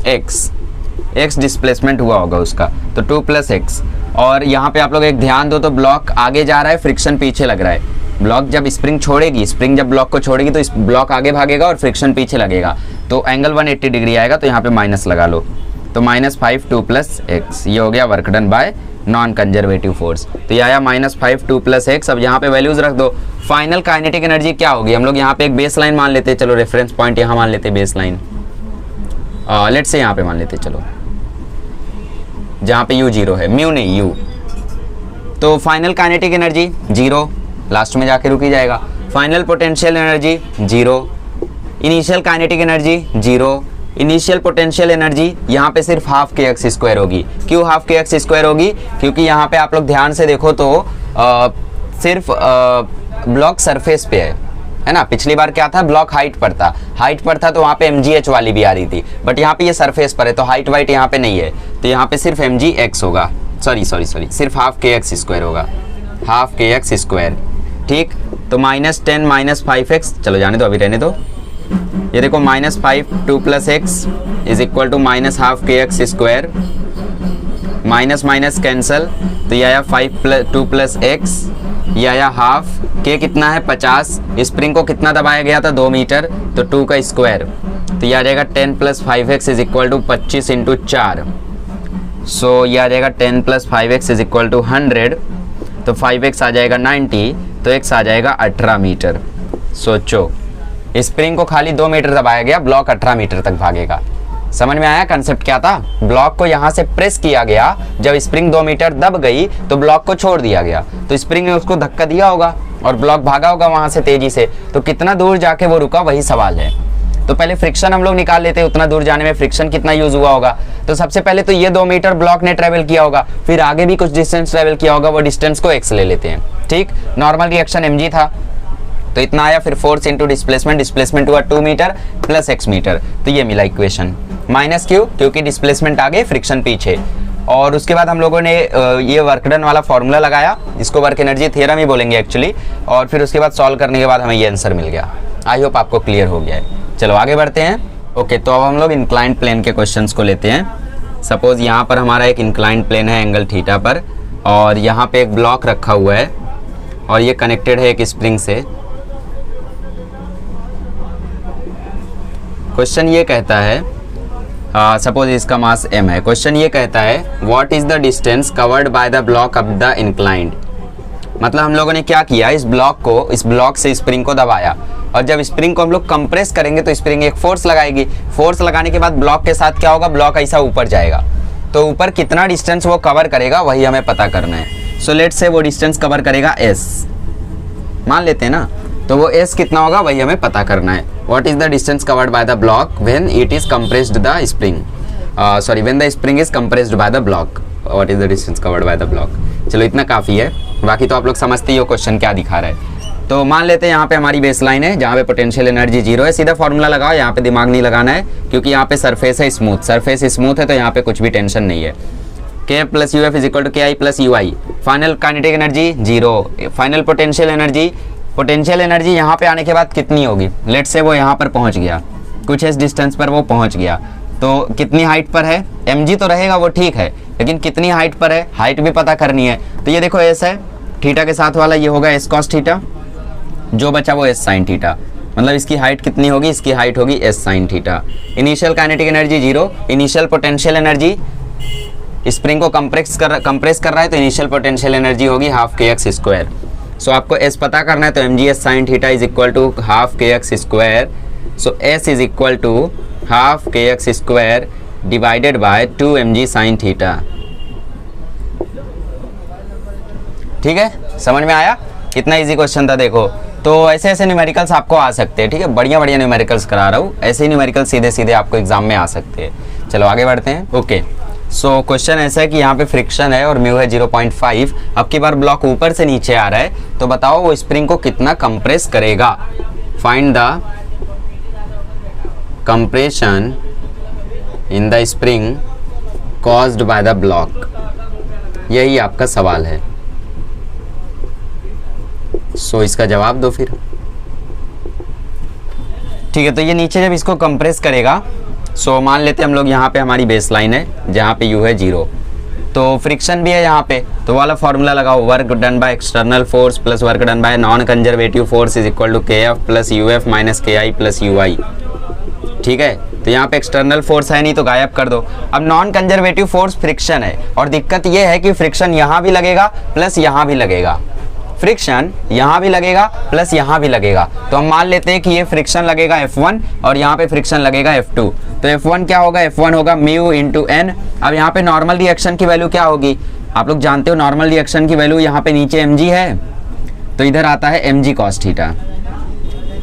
x डिस्प्लेसमेंट हुआ होगा उसका, तो 2 प्लस x। और यहाँ पे आप लोग एक ध्यान दो, तो ब्लॉक आगे जा रहा है, फ्रिक्शन पीछे लग रहा है। ब्लॉक जब स्प्रिंग छोड़ेगी, स्प्रिंग जब ब्लॉक को छोड़ेगी तो इस ब्लॉक आगे भागेगा और फ्रिक्शन पीछे लगेगा, तो एंगल 180 डिग्री आएगा। तो यहाँ पे माइनस लगा लो, तो -5 2 प्लस x, ये हो गया work done by non conservative force. तो ये आया -5 2 प्लस x। अब यहाँ पे वैल्यूज रख दो। फाइनल काइनेटिक एनर्जी क्या होगी? हम लोग यहाँ पे एक बेस लाइन मान लेते हैं, चलो रेफरेंस पॉइंट यहाँ मान लेते हैं, बेस लाइन लेट से यहाँ पे मान लेते हैं, चलो जहाँ पे u 0 है, म्यू नहीं u। तो फाइनल काइनेटिक एनर्जी 0, लास्ट में जाके रुक ही जाएगा। Final potential energy 0, initial kinetic energy 0, initial potential energy यहाँ पे सिर्फ हाफ kx² होगी। क्यों हाफ kx² होगी? क्योंकि यहाँ पे आप लोग ध्यान से देखो तो सिर्फ ब्लॉक सरफेस पे है ना। पिछली बार क्या था? ब्लॉक हाइट पर था तो वहाँ पे mgh वाली भी आ रही थी, बट यहाँ पे ये सरफेस पर है तो हाइट वाइट यहाँ पे नहीं है, तो यहाँ पे सिर्फ mgx होगा। सॉरी सिर्फ हाफ kx² होगा, हाफ kx²। ठीक, तो -10 -5x, चलो जाने दो, अभी रहने दो। ये देखो -5 2 plus x is equal to -half kx², minus minus cancel, तो ये आया 2 प्लस x, ये आया हाफ। k कितना है 50, स्प्रिंग को कितना दबाया गया था 2 मीटर, तो 2 का स्क्वायर, तो ये आ जाएगा 10 plus 5x is equal to 25 into 4। So ये आ जाएगा 10 plus 5x is equal to 100, तो 5x आ जाएगा 90, तो x आ जाएगा 18 मीटर। सोचो, स्प्रिंग को खाली 2 मीटर दबाया गया, ब्लॉक 18 मीटर तक भागेगा। समझ में आया कंसेप्ट क्या था? ब्लॉक को यहाँ से प्रेस किया गया, जब स्प्रिंग 2 मीटर दब गई तो ब्लॉक को छोड़ दिया गया, तो स्प्रिंग ने उसको धक्का दिया होगा और ब्लॉक भागा होगा वहां से तेजी से, तो कितना दूर जाके वो रुका वही सवाल है। तो पहले फ्रिक्शन हम लोग निकाल लेते हैं, उतना दूर जाने में फ्रिक्शन कितना यूज हुआ होगा। तो सबसे पहले तो ये 2 मीटर ब्लॉक ने ट्रेवल किया होगा, फिर आगे भी कुछ डिस्टेंस ट्रेवल किया होगा, वो डिस्टेंस को x ले लेते हैं। ठीक, नॉर्मल रिएक्शन mg था तो इतना आया, फिर फोर्स इंटू डिस्प्लेसमेंट हुआ 2 मीटर प्लस x मीटर, तो ये मिला इक्वेशन। माइनस क्यों? क्योंकि डिस्प्लेसमेंट आगे फ्रिक्शन पीछे। और उसके बाद हम लोगों ने ये वर्क डन वाला फॉर्मूला लगाया, इसको वर्क एनर्जी थ्योरम ही बोलेंगे एक्चुअली, और फिर उसके बाद सॉल्व करने के बाद हमें ये आंसर मिल गया। आई होप आपको क्लियर हो गया है। चलो आगे बढ़ते हैं। ओके, तो अब हम लोग इंक्लाइंड प्लेन के क्वेश्चंस को लेते हैं। सपोज यहाँ पर हमारा एक इंक्लाइंड प्लेन है एंगल थीटा पर, और यहाँ पे एक ब्लॉक रखा हुआ है और ये कनेक्टेड है एक स्प्रिंग से। क्वेश्चन ये कहता है, सपोज इसका मास m है। क्वेश्चन ये कहता है what is the distance covered by the block up the inclined. मतलब हम लोगों ने क्या किया, इस ब्लॉक से स्प्रिंग को दबाया, और जब स्प्रिंग को हम लोग कंप्रेस करेंगे तो स्प्रिंग एक फोर्स लगाएगी। फोर्स लगाने के बाद ब्लॉक के साथ क्या होगा, ब्लॉक ऐसा ऊपर जाएगा। तो ऊपर कितना डिस्टेंस वो कवर करेगा वही हमें पता करना है। सो लेट्स से वो डिस्टेंस कवर करेगा s, मान लेते हैं ना, तो वो s कितना होगा वही हमें पता करना है। What is the distance covered by the block when it is compressed the spring, sorry when the spring is compressed by the block, what is the distance covered by the block. चलो इतना काफ़ी है, बाकी तो आप लोग समझते ही हो क्वेश्चन क्या दिखा रहा है। तो मान लेते हैं यहाँ पे हमारी बेस लाइन है जहाँ पे पोटेंशियल एनर्जी 0 है, सीधा फॉर्मूला लगाओ, यहाँ पे दिमाग नहीं लगाना है क्योंकि यहाँ पे सरफेस है स्मूथ, सरफेस स्मूथ है तो यहाँ पे कुछ भी टेंशन नहीं है। K plus U F is equal to K I plus U I, final kinetic energy 0, final potential energy यहाँ पे आने के बाद कितनी होगी, लेट से वो यहाँ पर पहुँच गया, कुछ इस डिस्टेंस पर वो पहुँच गया, तो कितनी हाइट पर है, mg तो रहेगा वो ठीक है, लेकिन कितनी हाइट पर है, हाइट भी पता करनी है। तो ये देखो s है, थीटा के साथ वाला ये होगा s कॉस थीटा, जो बचा वो s साइन थीटा, मतलब इसकी हाइट कितनी होगी, इसकी हाइट होगी s sine theta. Initial kinetic energy 0, initial potential energy, spring को कंप्रेस कर रहा है तो इनिशियल पोटेंशियल एनर्जी होगी half K X square. So आपको s पता करना है तो mg s sine theta is equal to half K X square, so s is equal to half K X square divided by 2 mg sine theta. ठीक है, समझ में आया, कितना इजी क्वेश्चन था देखो। तो ऐसे ऐसे न्यूमेरिकल्स आपको आ सकते हैं, ठीक है, बढ़िया बढ़िया न्यूमेरिकल्स करा रहा हूँ, ऐसे ही न्यूमेरिकल्स सीधे सीधे आपको एग्जाम में आ सकते हैं। चलो आगे बढ़ते हैं। ओके, सो क्वेश्चन ऐसा है कि यहाँ पे फ्रिक्शन है और म्यू है 0.5, अब की बार ब्लॉक ऊपर से नीचे आ रहा है, तो बताओ वो स्प्रिंग को कितना कंप्रेस करेगा। Find the compression in the spring caused by the block, यही आपका सवाल है। सो इसका जवाब दो फिर। ठीक है, तो ये नीचे जब इसको कंप्रेस करेगा, सो मान लेते हैं हम लोग यहाँ पे हमारी बेस लाइन है जहाँ पे u है 0, तो फ्रिक्शन भी है यहाँ पे, तो वाला फॉर्मूला लगाओ, work done by external force plus work done by non conservative force is equal to K F plus U F minus K I plus U आई। ठीक है, तो यहाँ पे एक्सटर्नल फोर्स है नहीं तो गायब कर दो। अब नॉन कंजर्वेटिव फोर्स फ्रिक्शन है, और दिक्कत ये है कि फ्रिक्शन यहाँ भी लगेगा प्लस यहाँ भी लगेगा, फ्रिक्शन यहाँ भी लगेगा प्लस यहाँ भी लगेगा। तो हम मान लेते हैं कि ये फ्रिक्शन लगेगा F1 और यहाँ पे फ्रिक्शन लगेगा F2, तो F1 क्या होगा, F1 होगा म्यू इंटू एन। अब यहाँ पे नॉर्मल रिएक्शन की वैल्यू क्या होगी, आप लोग जानते हो नॉर्मल रिएक्शन की वैल्यू यहाँ पे नीचे mg है, तो इधर आता है mg cos थीटा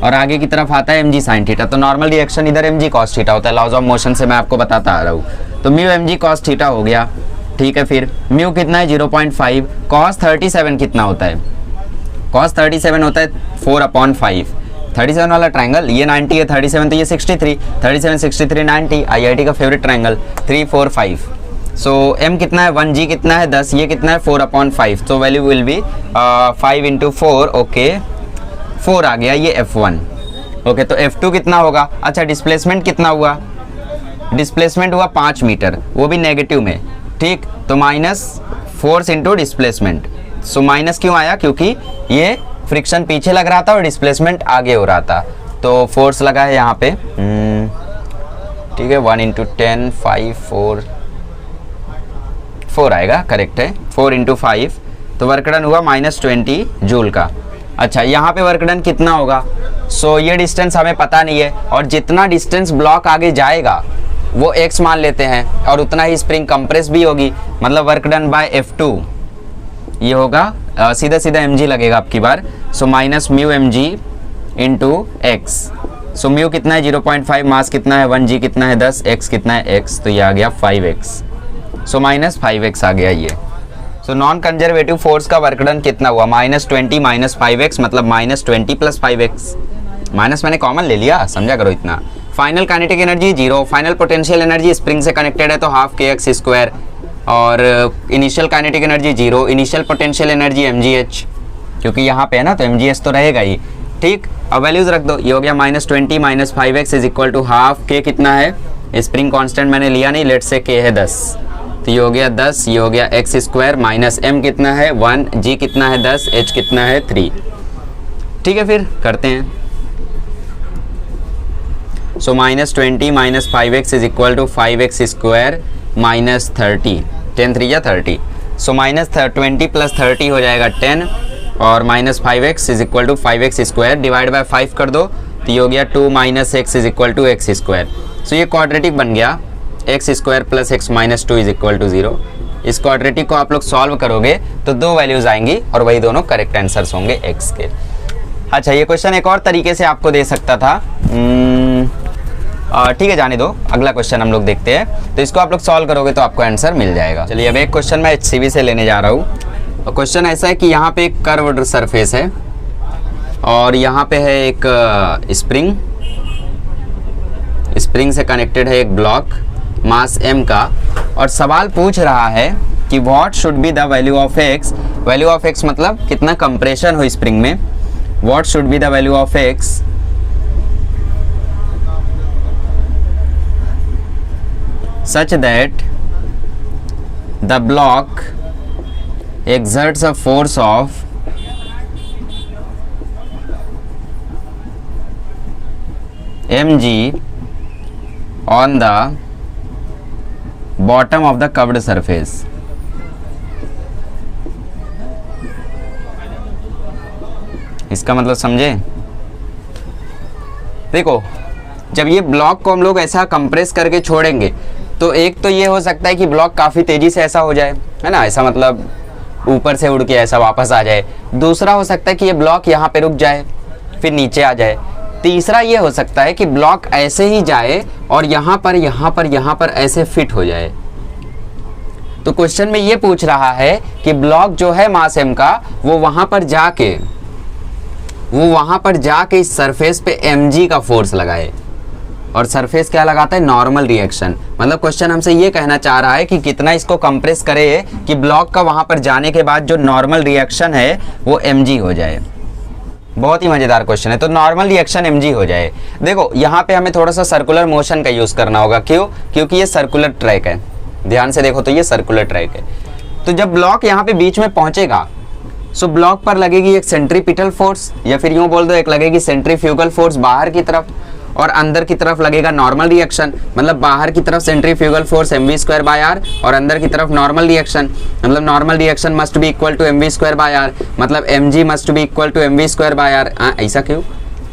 और आगे की तरफ आता है mg sin थीटा, तो नॉर्मल रिएक्शन इधर mg cos थीटा होता है, लॉज ऑफ मोशन से मैं आपको बताता आ रहा हूँ। तो म्यू mg cos थीटा हो गया, ठीक है, फिर म्यू कितना है 0.5, cos 37 कितना होता है, cos 37 होता है 4/5, 37 वाला ट्रायंगल ये 90 है, 37 तो ये 63, 37 63 90, IIT का फेवरेट ट्रायंगल 3 4 5। सो m कितना है 1g कितना है 10, ये कितना है 4/5, तो value will be 5 into 4, okay 4 आ गया ये F1। ओके, तो F2 कितना होगा, अच्छा डिस्प्लेसमेंट कितना हुआ, डिस्प्लेसमेंट हुआ 5 मीटर, वो भी नेगेटिव में, ठीक, तो minus force into displacement. So minus क्यों आया, क्योंकि ये फ्रिक्शन पीछे लग रहा था और डिस्प्लेसमेंट आगे हो रहा था, तो फोर्स लगा है यहाँ पे, ठीक है, 1 इंटू 10 5 4 आएगा, करेक्ट है, 4 इंटू 5, तो वर्क डन हुआ -20 जूल का। अच्छा, यहाँ पे वर्क डन कितना होगा, सो ये डिस्टेंस हमें पता नहीं है, और जितना डिस्टेंस ब्लॉक आगे जाएगा वो x मान लेते हैं, और उतना ही स्प्रिंग कंप्रेस भी होगी, मतलब वर्क डन बाय F2 ये होगा सीधा सीधा mg लगेगा आपकी बार, so minus mu mg into X. So mu कितना है 0.5, मास कितना है 1g कितना है 10, x कितना है x, तो ये आ गया 5x, सो माइनस 5x आ गया ये। सो नॉन कंजर्वेटिव फोर्स का वर्क डन कितना हुआ, -20 माइनस 5x मतलब -20 प्लस 5x, माइनस मैंने कॉमन ले लिया, समझा करो इतना। Final kinetic energy 0, final potential energy spring से कनेक्टेड है तो हाफ के एक्स स्क्वायर, और initial kinetic energy 0, initial potential energy mgh, क्योंकि यहाँ पे है ना तो mgh तो रहेगा ही, ठीक। अब वैल्यूज रख दो, ये हो गया -20 minus 5x is equal to half, k कितना है, स्प्रिंग कांस्टेंट मैंने लिया नहीं, लेट से k है 10, तो ये हो गया 10, ये हो गया एक्स स्क्वायर, माइनस m कितना है 1, g कितना है 10, h कितना है 3, ठीक है, फिर करते हैं। So -20 minus 5x is equal to 5x square minus 30, 10 3 या 30, सो -20 प्लस 30 हो जाएगा 10, और minus 5x is equal to 5x square divide by 5 कर दो, तो ये हो गया 2 minus x is equal to X square. So ये क्वाड्रेटिक बन गया, X square plus X minus 2 is equal to 0। इस क्वाड्रेटिक को आप लोग सॉल्व करोगे तो दो वैल्यूज आएंगी और वही दोनों करेक्ट आंसर्स होंगे एक्स के। अच्छा, ये क्वेश्चन एक और तरीके से आपको दे सकता था, ठीक है जाने दो, अगला क्वेश्चन हम लोग देखते हैं। तो इसको आप लोग सॉल्व करोगे तो आपको आंसर मिल जाएगा। चलिए अब एक क्वेश्चन मैं HCV से लेने जा रहा हूँ। और क्वेश्चन ऐसा है कि यहाँ पे एक कर्व्ड सरफेस है और यहाँ पे है एक स्प्रिंग से कनेक्टेड है एक ब्लॉक मास m का, और सवाल पूछ रहा है कि what should be the value of x। Value of x मतलब कितना कंप्रेशन हो स्प्रिंग में। What should be the value of x such that the block exerts a force of mg on the bottom of the curved surface। इसका मतलब समझे? देखो, जब ये ब्लॉक को हम लोग ऐसा कंप्रेस करके छोड़ेंगे तो एक तो ये हो सकता है कि ब्लॉक काफ़ी तेज़ी से ऐसा हो जाए, है ना, ऐसा मतलब ऊपर से उड़ के ऐसा वापस आ जाए। दूसरा हो सकता है कि ये ब्लॉक यहाँ पे रुक जाए फिर नीचे आ जाए। तीसरा ये हो सकता है कि ब्लॉक ऐसे ही जाए और यहाँ पर ऐसे फिट हो जाए। तो क्वेश्चन में ये पूछ रहा है कि ब्लॉक जो है मास m का वो वहाँ पर जाके इस सरफेस पे mg का फोर्स लगाए। और सरफेस क्या लगाता है? Normal reaction. मतलब क्वेश्चन हमसे ये कहना चाह रहा है कि कितना इसको कंप्रेस करे कि ब्लॉक का वहाँ पर जाने के बाद जो नॉर्मल रिएक्शन है वो mg हो जाए। बहुत ही मज़ेदार क्वेश्चन है। तो नॉर्मल रिएक्शन mg हो जाए। देखो यहाँ पे हमें थोड़ा सा सर्कुलर मोशन का यूज़ करना होगा। क्यों? क्योंकि ये सर्कुलर ट्रैक है। ध्यान से देखो तो ये सर्कुलर ट्रैक है। तो जब ब्लॉक यहाँ पे बीच में पहुँचेगा सो ब्लॉक पर लगेगी एक सेंट्रीपिटल फोर्स, या फिर यूँ बोल दो एक लगेगी सेंट्रीफ्यूगल फोर्स बाहर की तरफ, और अंदर की तरफ लगेगा नॉर्मल रिएक्शन। मतलब बाहर की तरफ सेंट्रीफ्यूगल फोर्स mv²/r और अंदर की तरफ नॉर्मल रिएक्शन, मतलब normal reaction must be equal to mv²/r, मतलब mg must be equal to mv²/r। ऐसा क्यों?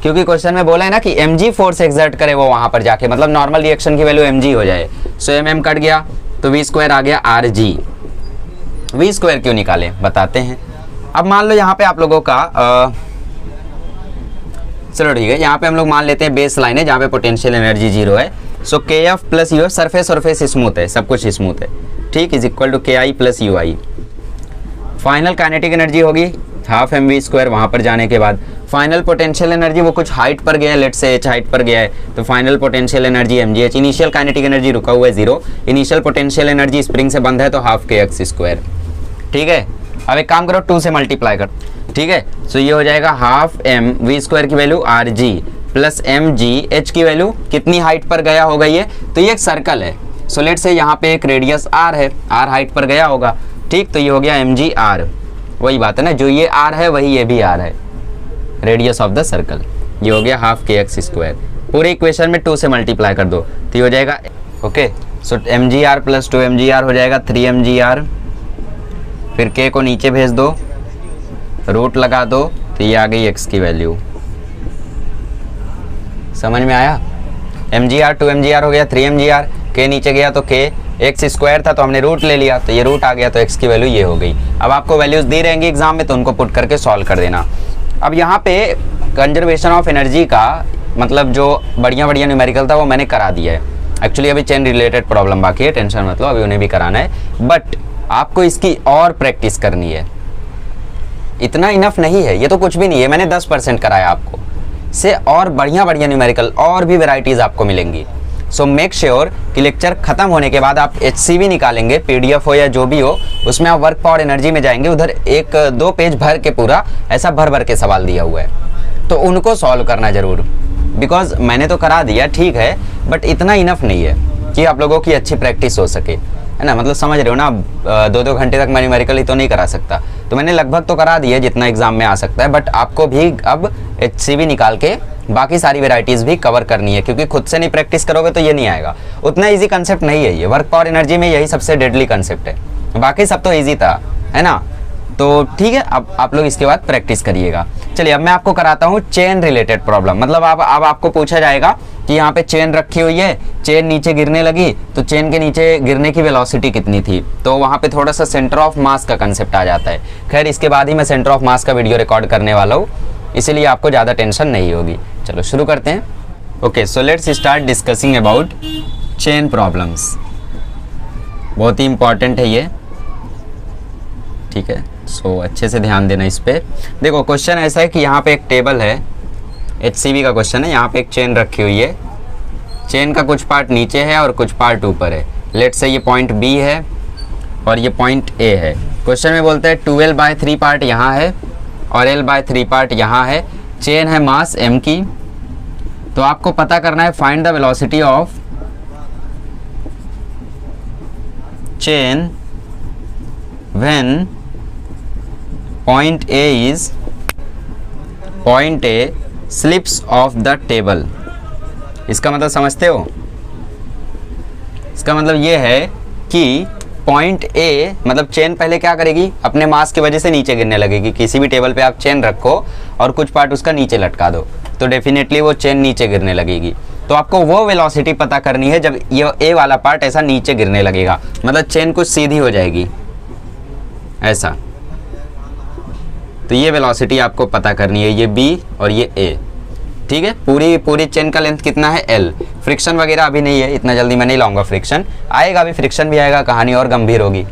क्योंकि क्वेश्चन में बोला है ना कि mg फोर्स एक्सर्ट करे वो वहाँ पर जाके, मतलब नॉर्मल रिएक्शन की वैल्यू mg हो जाए। सो mm कट गया तो v² आ गया rg। v² क्यों निकाले बताते हैं। अब मान लो यहाँ पे आप लोगों का चलो ठीक है, यहाँ पे हम लोग मान लेते हैं बेस लाइन है जहाँ पे पोटेंशियल एनर्जी 0 है। So kf plus U, surface smooth है, सब कुछ स्मूथ है, ठीक, is equal to ki plus ui। Final kinetic energy होगी हाफ mv²। वहाँ पर जाने के बाद फाइनल पोटेंशियल एनर्जी वो कुछ हाइट पर गया है, लेट से h हाइट पर गया है, तो final potential energy mgh। Initial kinetic energy रुका हुआ है 0। इनिशियल पोटेंशियल एनर्जी स्प्रिंग से बंद है तो हाफ kx²। ठीक है, अब एक काम करो 2 से मल्टीप्लाई कर, ठीक है। सो ये हो जाएगा हाफ mv² की वैल्यू rg प्लस mgh की वैल्यू कितनी हाइट पर गया होगा ये, तो ये एक सर्कल है। सो लेट से यहाँ पे एक रेडियस r है, r हाइट पर गया होगा, ठीक, तो ये हो गया mgr। वही बात है ना, जो ये r है वही ये भी r है, रेडियस ऑफ द सर्कल। ये हो गया हाफ kx²। पूरे इक्वेशन में 2 से मल्टीप्लाई कर दो तो ये हो जाएगा ओके। सो mgr प्लस 2mgr हो जाएगा 3mgr। फिर k को नीचे भेज दो, रूट लगा दो तो ये आ गई x की वैल्यू। समझ में आया? mgr 2mgr हो गया 3mgr, k नीचे गया तो k, x² था तो हमने रूट ले लिया तो ये रूट आ गया, तो x की वैल्यू ये हो गई। अब आपको वैल्यूज दी रहेंगी एग्जाम में तो उनको पुट करके सॉल्व कर देना। अब यहाँ पे कंजर्वेशन ऑफ एनर्जी का मतलब जो बढ़िया न्यूमेरिकल था वो मैंने करा दिया है। एक्चुअली अभी चेन रिलेटेड प्रॉब्लम बाकी है, टेंशन मत लो, अभी उन्हें भी कराना है, बट आपको इसकी और प्रैक्टिस करनी है। इतना इनफ नहीं है, ये तो कुछ भी नहीं है, मैंने 10% कराया आपको से, और बढ़िया न्यूमेरिकल और भी वेराइटीज़ आपको मिलेंगी। सो मेक श्योर कि लेक्चर खत्म होने के बाद आप HCV निकालेंगे, PDF हो या जो भी हो, उसमें आप वर्क पावर एनर्जी में जाएंगे, उधर 1-2 पेज भर के पूरा ऐसा भर के सवाल दिया हुआ है, तो उनको सॉल्व करना ज़रूर। बिकॉज मैंने तो करा दिया ठीक है, बट इतना इनफ नहीं है कि आप लोगों की अच्छी प्रैक्टिस हो सके, है ना, मतलब समझ रहे हो ना। 2-2 घंटे तक मैं न्यूमेरिकल ही तो नहीं करा सकता, तो मैंने लगभग तो करा दिया जितना एग्जाम में आ सकता है, बट आपको भी अब HCV निकाल के बाकी सारी वेराइटीज़ भी कवर करनी है, क्योंकि खुद से नहीं प्रैक्टिस करोगे तो ये नहीं आएगा। उतना इजी कंसेप्ट नहीं है ये, वर्क पावर एनर्जी में यही सबसे डेडली कंसेप्ट है, बाकी सब तो ईजी था, है ना। तो ठीक है, अब आप लोग इसके बाद प्रैक्टिस करिएगा। चलिए अब मैं आपको कराता हूँ चेन रिलेटेड प्रॉब्लम। मतलब अब आपको पूछा जाएगा कि यहाँ पे चेन रखी हुई है, चेन नीचे गिरने लगी तो चेन के नीचे गिरने की वेलोसिटी कितनी थी, तो वहाँ पे थोड़ा सा सेंटर ऑफ मास का कंसेप्ट आ जाता है। खैर इसके बाद ही मैं सेंटर ऑफ मास का वीडियो रिकॉर्ड करने वाला हूँ, इसीलिए आपको ज़्यादा टेंशन नहीं होगी। चलो शुरू करते हैं। Okay, so let's start discussing about chain problems. बहुत ही इंपॉर्टेंट है ये, ठीक है। सो अच्छे से ध्यान देना इस पे। देखो क्वेश्चन ऐसा है कि यहाँ पे एक टेबल है, HCV का क्वेश्चन है। यहाँ पे एक चेन रखी हुई है, चेन का कुछ पार्ट नीचे है और कुछ पार्ट ऊपर है। लेट्स से ये पॉइंट B है और ये पॉइंट A है। क्वेश्चन में बोलता है 12/3 पार्ट यहाँ है और L/3 पार्ट यहाँ है। चेन है मास m की, तो आपको पता करना है find the velocity of chain when point A slips off the table। इसका मतलब समझते हो? इसका मतलब ये है कि पॉइंट A मतलब चेन पहले क्या करेगी, अपने मास की वजह से नीचे गिरने लगेगी। किसी भी टेबल पे आप चेन रखो और कुछ पार्ट उसका नीचे लटका दो तो डेफिनेटली वो चेन नीचे गिरने लगेगी। तो आपको वो वेलोसिटी पता करनी है जब ये A वाला पार्ट ऐसा नीचे गिरने लगेगा, मतलब चेन कुछ सीधी हो जाएगी ऐसा। तो ये वेलोसिटी आपको पता करनी है, ये B और ये A, ठीक है। पूरी चेन का लेंथ कितना है L। फ्रिक्शन वगैरह अभी नहीं है, इतना जल्दी मैं नहीं लाऊंगा फ्रिक्शन, आएगा अभी, फ्रिक्शन भी आएगा, कहानी और गंभीर होगी।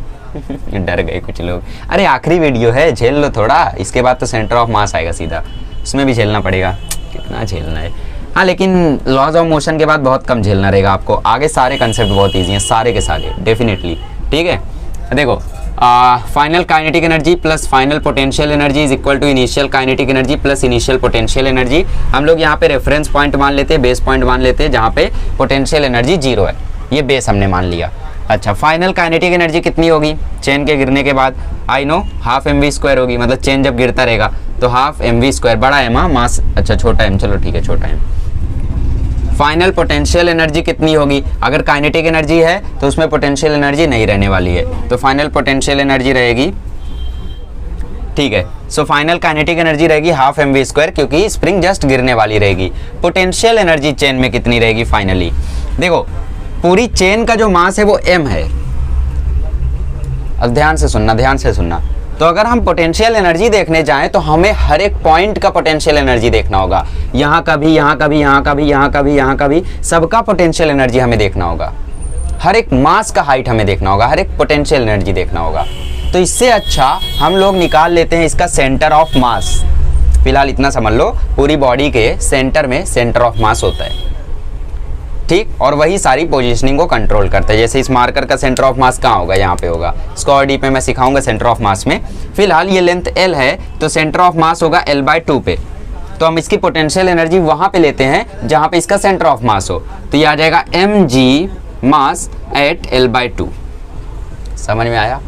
डर गए कुछ लोग, अरे आखिरी वीडियो है, झेल लो थोड़ा, इसके बाद तो सेंटर ऑफ मास आएगा सीधा, उसमें भी झेलना पड़ेगा। कितना झेलना है, हाँ, लेकिन लॉज ऑफ मोशन के बाद बहुत कम झेलना रहेगा आपको। आगे सारे कंसेप्ट बहुत ईजी हैं, सारे के सारे डेफिनेटली, ठीक है। देखो final kinetic energy plus final potential energy is equal to initial kinetic energy plus initial potential energy. हम लोग यहाँ पे रेफरेंस पॉइंट मान लेते हैं, बेस पॉइंट मान लेते हैं, जहाँ पे पोटेंशियल एनर्जी 0 है, ये बेस हमने मान लिया। अच्छा, फाइनल काइनेटिक एनर्जी कितनी होगी चेन के गिरने के बाद? आई नो, हाफ mv² होगी, मतलब चेन जब गिरता रहेगा तो हाफ mv², बड़ा m मास, अच्छा छोटा m, चलो ठीक है छोटा m। फाइनल पोटेंशियल एनर्जी कितनी होगी? अगर काइनेटिक एनर्जी है तो उसमें पोटेंशियल एनर्जी नहीं रहने वाली है, तो फाइनल पोटेंशियल एनर्जी रहेगी, ठीक है। सो फाइनल काइनेटिक एनर्जी रहेगी हाफ mv², क्योंकि स्प्रिंग जस्ट गिरने वाली रहेगी। पोटेंशियल एनर्जी चेन में कितनी रहेगी फाइनली? देखो पूरी चेन का जो मास है वो m है। अब ध्यान से सुनना। तो अगर हम पोटेंशियल एनर्जी देखने जाएं तो हमें हर एक पॉइंट का पोटेंशियल एनर्जी देखना होगा, यहाँ का भी, यहाँ का भी, यहाँ का भी, यहाँ का भी, यहाँ का भी, सबका पोटेंशियल एनर्जी हमें देखना होगा। हर एक मास का हाइट हमें देखना होगा, हर एक पोटेंशियल एनर्जी देखना होगा। तो इससे अच्छा हम लोग निकाल लेते हैं इसका सेंटर ऑफ मास। फिलहाल इतना समझ लो, पूरी बॉडी के सेंटर में सेंटर ऑफ मास होता है, ठीक, और वही सारी पोजीशनिंग को कंट्रोल करता है। जैसे इस मार्कर का सेंटर ऑफ मास कहाँ होगा? यहाँ पे होगा। इसको और डीप में मैं सिखाऊंगा सेंटर ऑफ मास में। फिलहाल ये लेंथ L है तो सेंटर ऑफ मास होगा L/2 पे, तो हम इसकी पोटेंशियल एनर्जी वहाँ पे लेते हैं जहाँ पे इसका सेंटर ऑफ मास हो, तो ये आ जाएगा mg मास एट L/2। समझ में आया?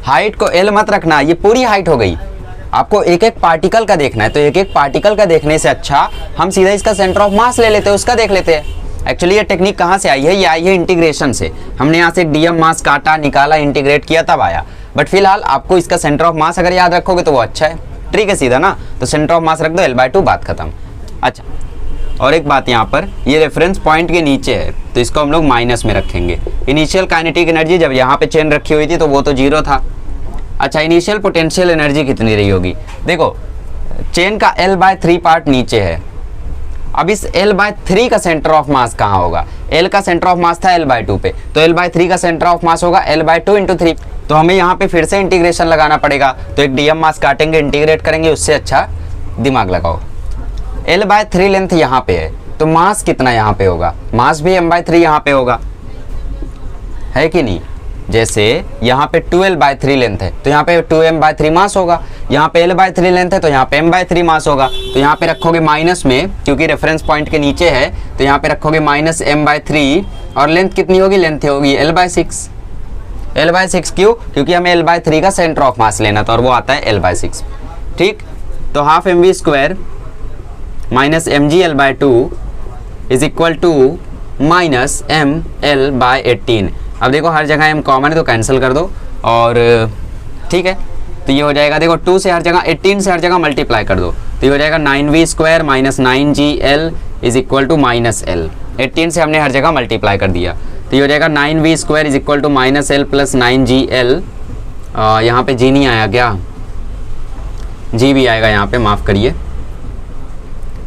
हाइट को L मत रखना, ये पूरी हाइट हो गई। आपको एक एक पार्टिकल का देखना है, तो एक एक पार्टिकल का देखने से अच्छा हम सीधा इसका सेंटर ऑफ मास ले लेते हैं, उसका देख लेते हैं। एक्चुअली ये टेक्निक कहाँ से आई है? ये आई है इंटीग्रेशन से। हमने यहाँ से एक dm मास काटा, निकाला, इंटीग्रेट किया, तब आया। बट फिलहाल आपको इसका सेंटर ऑफ मास अगर याद रखोगे तो वो अच्छा है, ट्रिक है सीधा ना। तो सेंटर ऑफ मास रख दो L/2, बात खत्म। अच्छा, और एक बात यहाँ पर, ये रेफरेंस पॉइंट के नीचे है तो इसको हम लोग माइनस में रखेंगे। इनिशियल काइनेटिक एनर्जी जब यहाँ पे चेन रखी हुई थी तो वो तो 0 था। अच्छा, इनिशियल पोटेंशियल एनर्जी कितनी रही होगी? देखो चेन का L/3 पार्ट नीचे है, अब इस L/3 का सेंटर ऑफ मास कहाँ होगा? L का सेंटर ऑफ मास था L/2 पे, तो L/3 का सेंटर ऑफ मास होगा L/2 × 3। तो हमें यहाँ पे फिर से इंटीग्रेशन लगाना पड़ेगा, तो एक dm मास काटेंगे, इंटीग्रेट करेंगे, उससे अच्छा दिमाग लगाओ। L/3 लेंथ यहाँ पे है तो मास कितना यहाँ पे होगा? मास भी m/3 यहाँ पे होगा, है कि नहीं? जैसे यहाँ पे 2L/3 लेंथ है तो यहाँ पे 2m/3 मास होगा, यहाँ पे L/3 लेंथ है तो यहाँ पे m/3 मास होगा। तो यहाँ पे रखोगे माइनस में, क्योंकि रेफरेंस पॉइंट के नीचे है, तो यहाँ पे रखोगे -m/3 और लेंथ कितनी होगी? लेंथ होगी L/6। L/6 क्यों? क्योंकि हमें L/3 का सेंटर ऑफ मास लेना था और वो आता है L/6, ठीक। तो half mv² minus mg/2 is equal to minus ml/18। अब देखो हर जगह m कॉमन है तो कैंसिल कर दो, और ठीक है, तो ये हो जाएगा, देखो 2 से हर जगह 18 से हर जगह मल्टीप्लाई कर दो तो ये हो जाएगा 9v² minus 9gl is equal to minus L. 18 से हमने हर जगह मल्टीप्लाई कर दिया तो ये हो जाएगा 9v² is equal to minus L plus 9gl। यहाँ पे जी नहीं आया क्या, जी भी आएगा यहाँ पे, माफ़ करिए,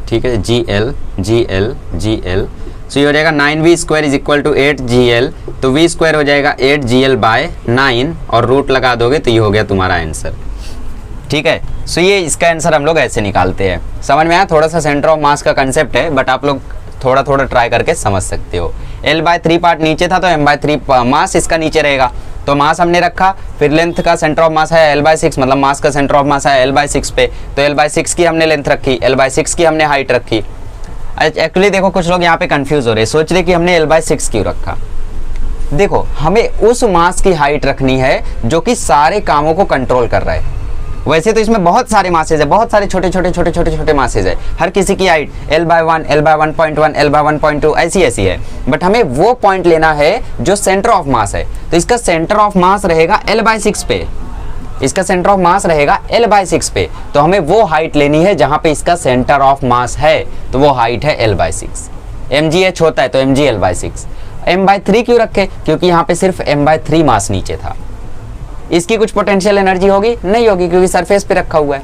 ठीक है, gl gl gl। सो ये हो जाएगा 9v² is equal to 8gl, तो v² हो जाएगा 8gl/9 और रूट लगा दोगे तो ये हो गया तुम्हारा आंसर। ठीक है, सो ये इसका आंसर हम लोग ऐसे निकालते हैं। समझ में आया? थोड़ा सा सेंटर ऑफ मास का कंसेप्ट है बट आप लोग थोड़ा थोड़ा ट्राई करके समझ सकते हो। L/3 पार्ट नीचे था तो M/3 मास इसका नीचे रहेगा, तो मास हमने रखा, फिर लेंथ का सेंटर ऑफ मास है L/6, मतलब मास का सेंटर ऑफ मास है L/6 पे, तो L/6 की हमने लेंथ रखी, L/6 की हमने हाइट रखी। एक्चुअली देखो कुछ लोग यहाँ पे कंफ्यूज हो रहे हैं, सोच रहे कि हमने L/6 क्यों रखा। देखो हमें उस मास की हाइट रखनी है जो कि सारे कामों को कंट्रोल कर रहा है। वैसे तो इसमें बहुत सारे मासेज है, बहुत सारे छोटे छोटे मासेज है, हर किसी की हाइट L/1, L/1.1, L/1.2 ऐसी है, बट हमें वो पॉइंट लेना है जो सेंटर ऑफ मास है। तो इसका सेंटर ऑफ मास रहेगा L/6 पे, इसका सेंटर ऑफ मास रहेगा L/6 पे, तो हमें वो हाइट लेनी है जहां पे इसका सेंटर ऑफ मास है, तो वो हाइट है L/6। mgh होता है तो mg L/6। M/3 क्यों रखे? क्योंकि यहाँ पे सिर्फ M/3 मास नीचे था। इसकी कुछ पोटेंशियल एनर्जी होगी? नहीं होगी, क्योंकि सरफेस पे रखा हुआ है।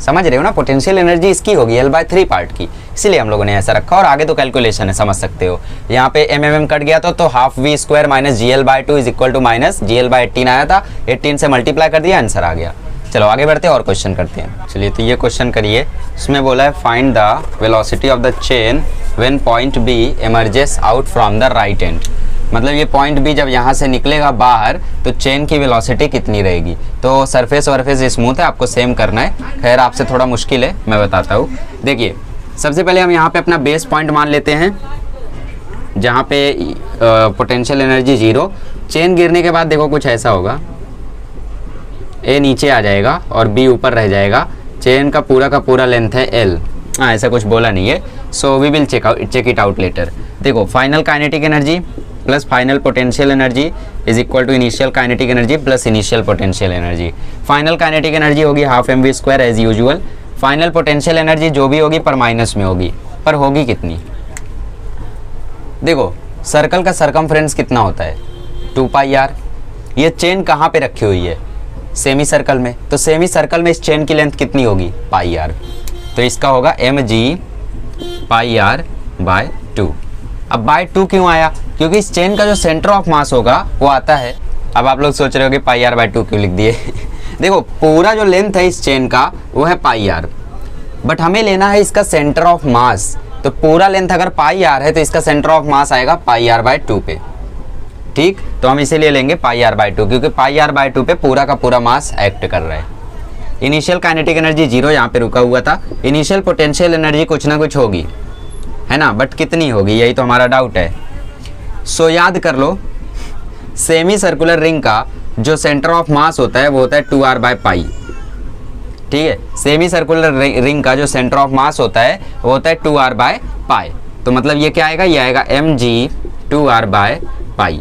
समझ रहे हो ना? पोटेंशियल एनर्जी इसकी होगी L/3 पार्ट की, इसीलिए हम लोगों ने ऐसा रखा। और आगे तो कैलकुलेशन है, समझ सकते हो। यहाँ पे mm कट गया तो half v² minus gl/2 is equal to minus gl/18 आया था, 18 से मल्टीप्लाई कर दिया, आंसर आ गया। चलो आगे बढ़ते हैं और क्वेश्चन करते हैं। चलिए तो ये क्वेश्चन करिए, इसमें बोला है find the velocity of the chain when point B emerges out from the right end. मतलब ये पॉइंट बी जब यहाँ से निकलेगा बाहर तो चेन की वेलोसिटी कितनी रहेगी। तो सरफेस वर्फेस स्मूथ है, आपको सेम करना है। खैर आपसे थोड़ा मुश्किल है, मैं बताता हूँ। देखिए सबसे पहले हम यहाँ पे अपना बेस पॉइंट मान लेते हैं जहाँ पे पोटेंशियल एनर्जी 0। चेन गिरने के बाद देखो कुछ ऐसा होगा, ए नीचे आ जाएगा और बी ऊपर रह जाएगा। चेन का पूरा लेंथ है L। हाँ ऐसा कुछ बोला नहीं है, so we will check it out later. देखो final kinetic energy plus final potential energy is equal to initial kinetic energy plus initial potential energy. Final kinetic energy होगी half mv² as usual. Final potential energy जो भी होगी पर माइनस में होगी, पर होगी कितनी? देखो सर्कल का सरकमफ्रेंस कितना होता है? 2πr। ये चेन कहाँ पे रखी हुई है? सेमी सर्कल में, तो सेमी सर्कल में इस चेन की लेंथ कितनी होगी? πr। तो इसका होगा mg/2। अब बाय 2 क्यों आया? क्योंकि इस चेन का जो सेंटर ऑफ मास होगा वो आता है। अब आप लोग सोच रहे हो कि πr/2 क्यों लिख दिए देखो पूरा जो लेंथ है इस चेन का वो है πr, बट हमें लेना है इसका सेंटर ऑफ मास। तो पूरा लेंथ अगर πr है तो इसका सेंटर ऑफ मास आएगा πr/2 पे। ठीक, तो हम इसीलिए लेंगे πr/2 क्योंकि πr/2 पे पूरा का पूरा मास एक्ट कर रहा है। इनिशियल काइनेटिक एनर्जी 0 यहाँ पे रुका हुआ था। इनिशियल पोटेंशियल एनर्जी कुछ ना कुछ होगी, है ना, बट कितनी होगी यही तो हमारा डाउट है। सो याद कर लो, सेमी सर्कुलर रिंग का जो सेंटर ऑफ मास होता है वो होता है 2r/π। ठीक है, सेमी सर्कुलर रिंग का जो सेंटर ऑफ मास होता है वो होता है 2r/π। तो मतलब ये क्या आएगा? ये आएगा mg 2r/π।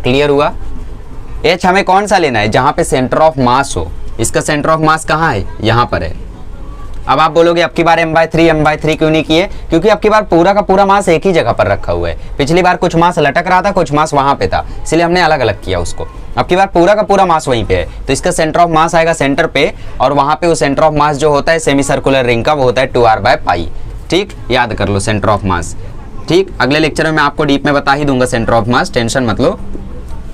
क्लियर हुआ? h हमें कौन सा लेना है? जहाँ पे सेंटर ऑफ मास हो। इसका सेंटर ऑफ मास कहाँ है? यहाँ पर है। अब आप बोलोगे अब की बार m/3 क्यों नहीं किए? क्योंकि अब की बार पूरा का पूरा मास एक ही जगह पर रखा हुआ है। पिछली बार कुछ मास लटक रहा था, कुछ मास वहां पे था, इसलिए हमने अलग अलग किया उसको। अब की बार पूरा का पूरा मास वहीं पे है, तो इसका सेंटर ऑफ मास आएगा सेंटर पे, और वहां पे वो सेंटर ऑफ मास जो होता है सेमी सर्कुलर रिंग का वो होता है 2r/π। ठीक, याद कर लो सेंटर ऑफ मास। ठीक, अगले लेक्चर में मैं आपको डीप में बता ही दूंगा सेंटर ऑफ मास, टेंशन मत लो।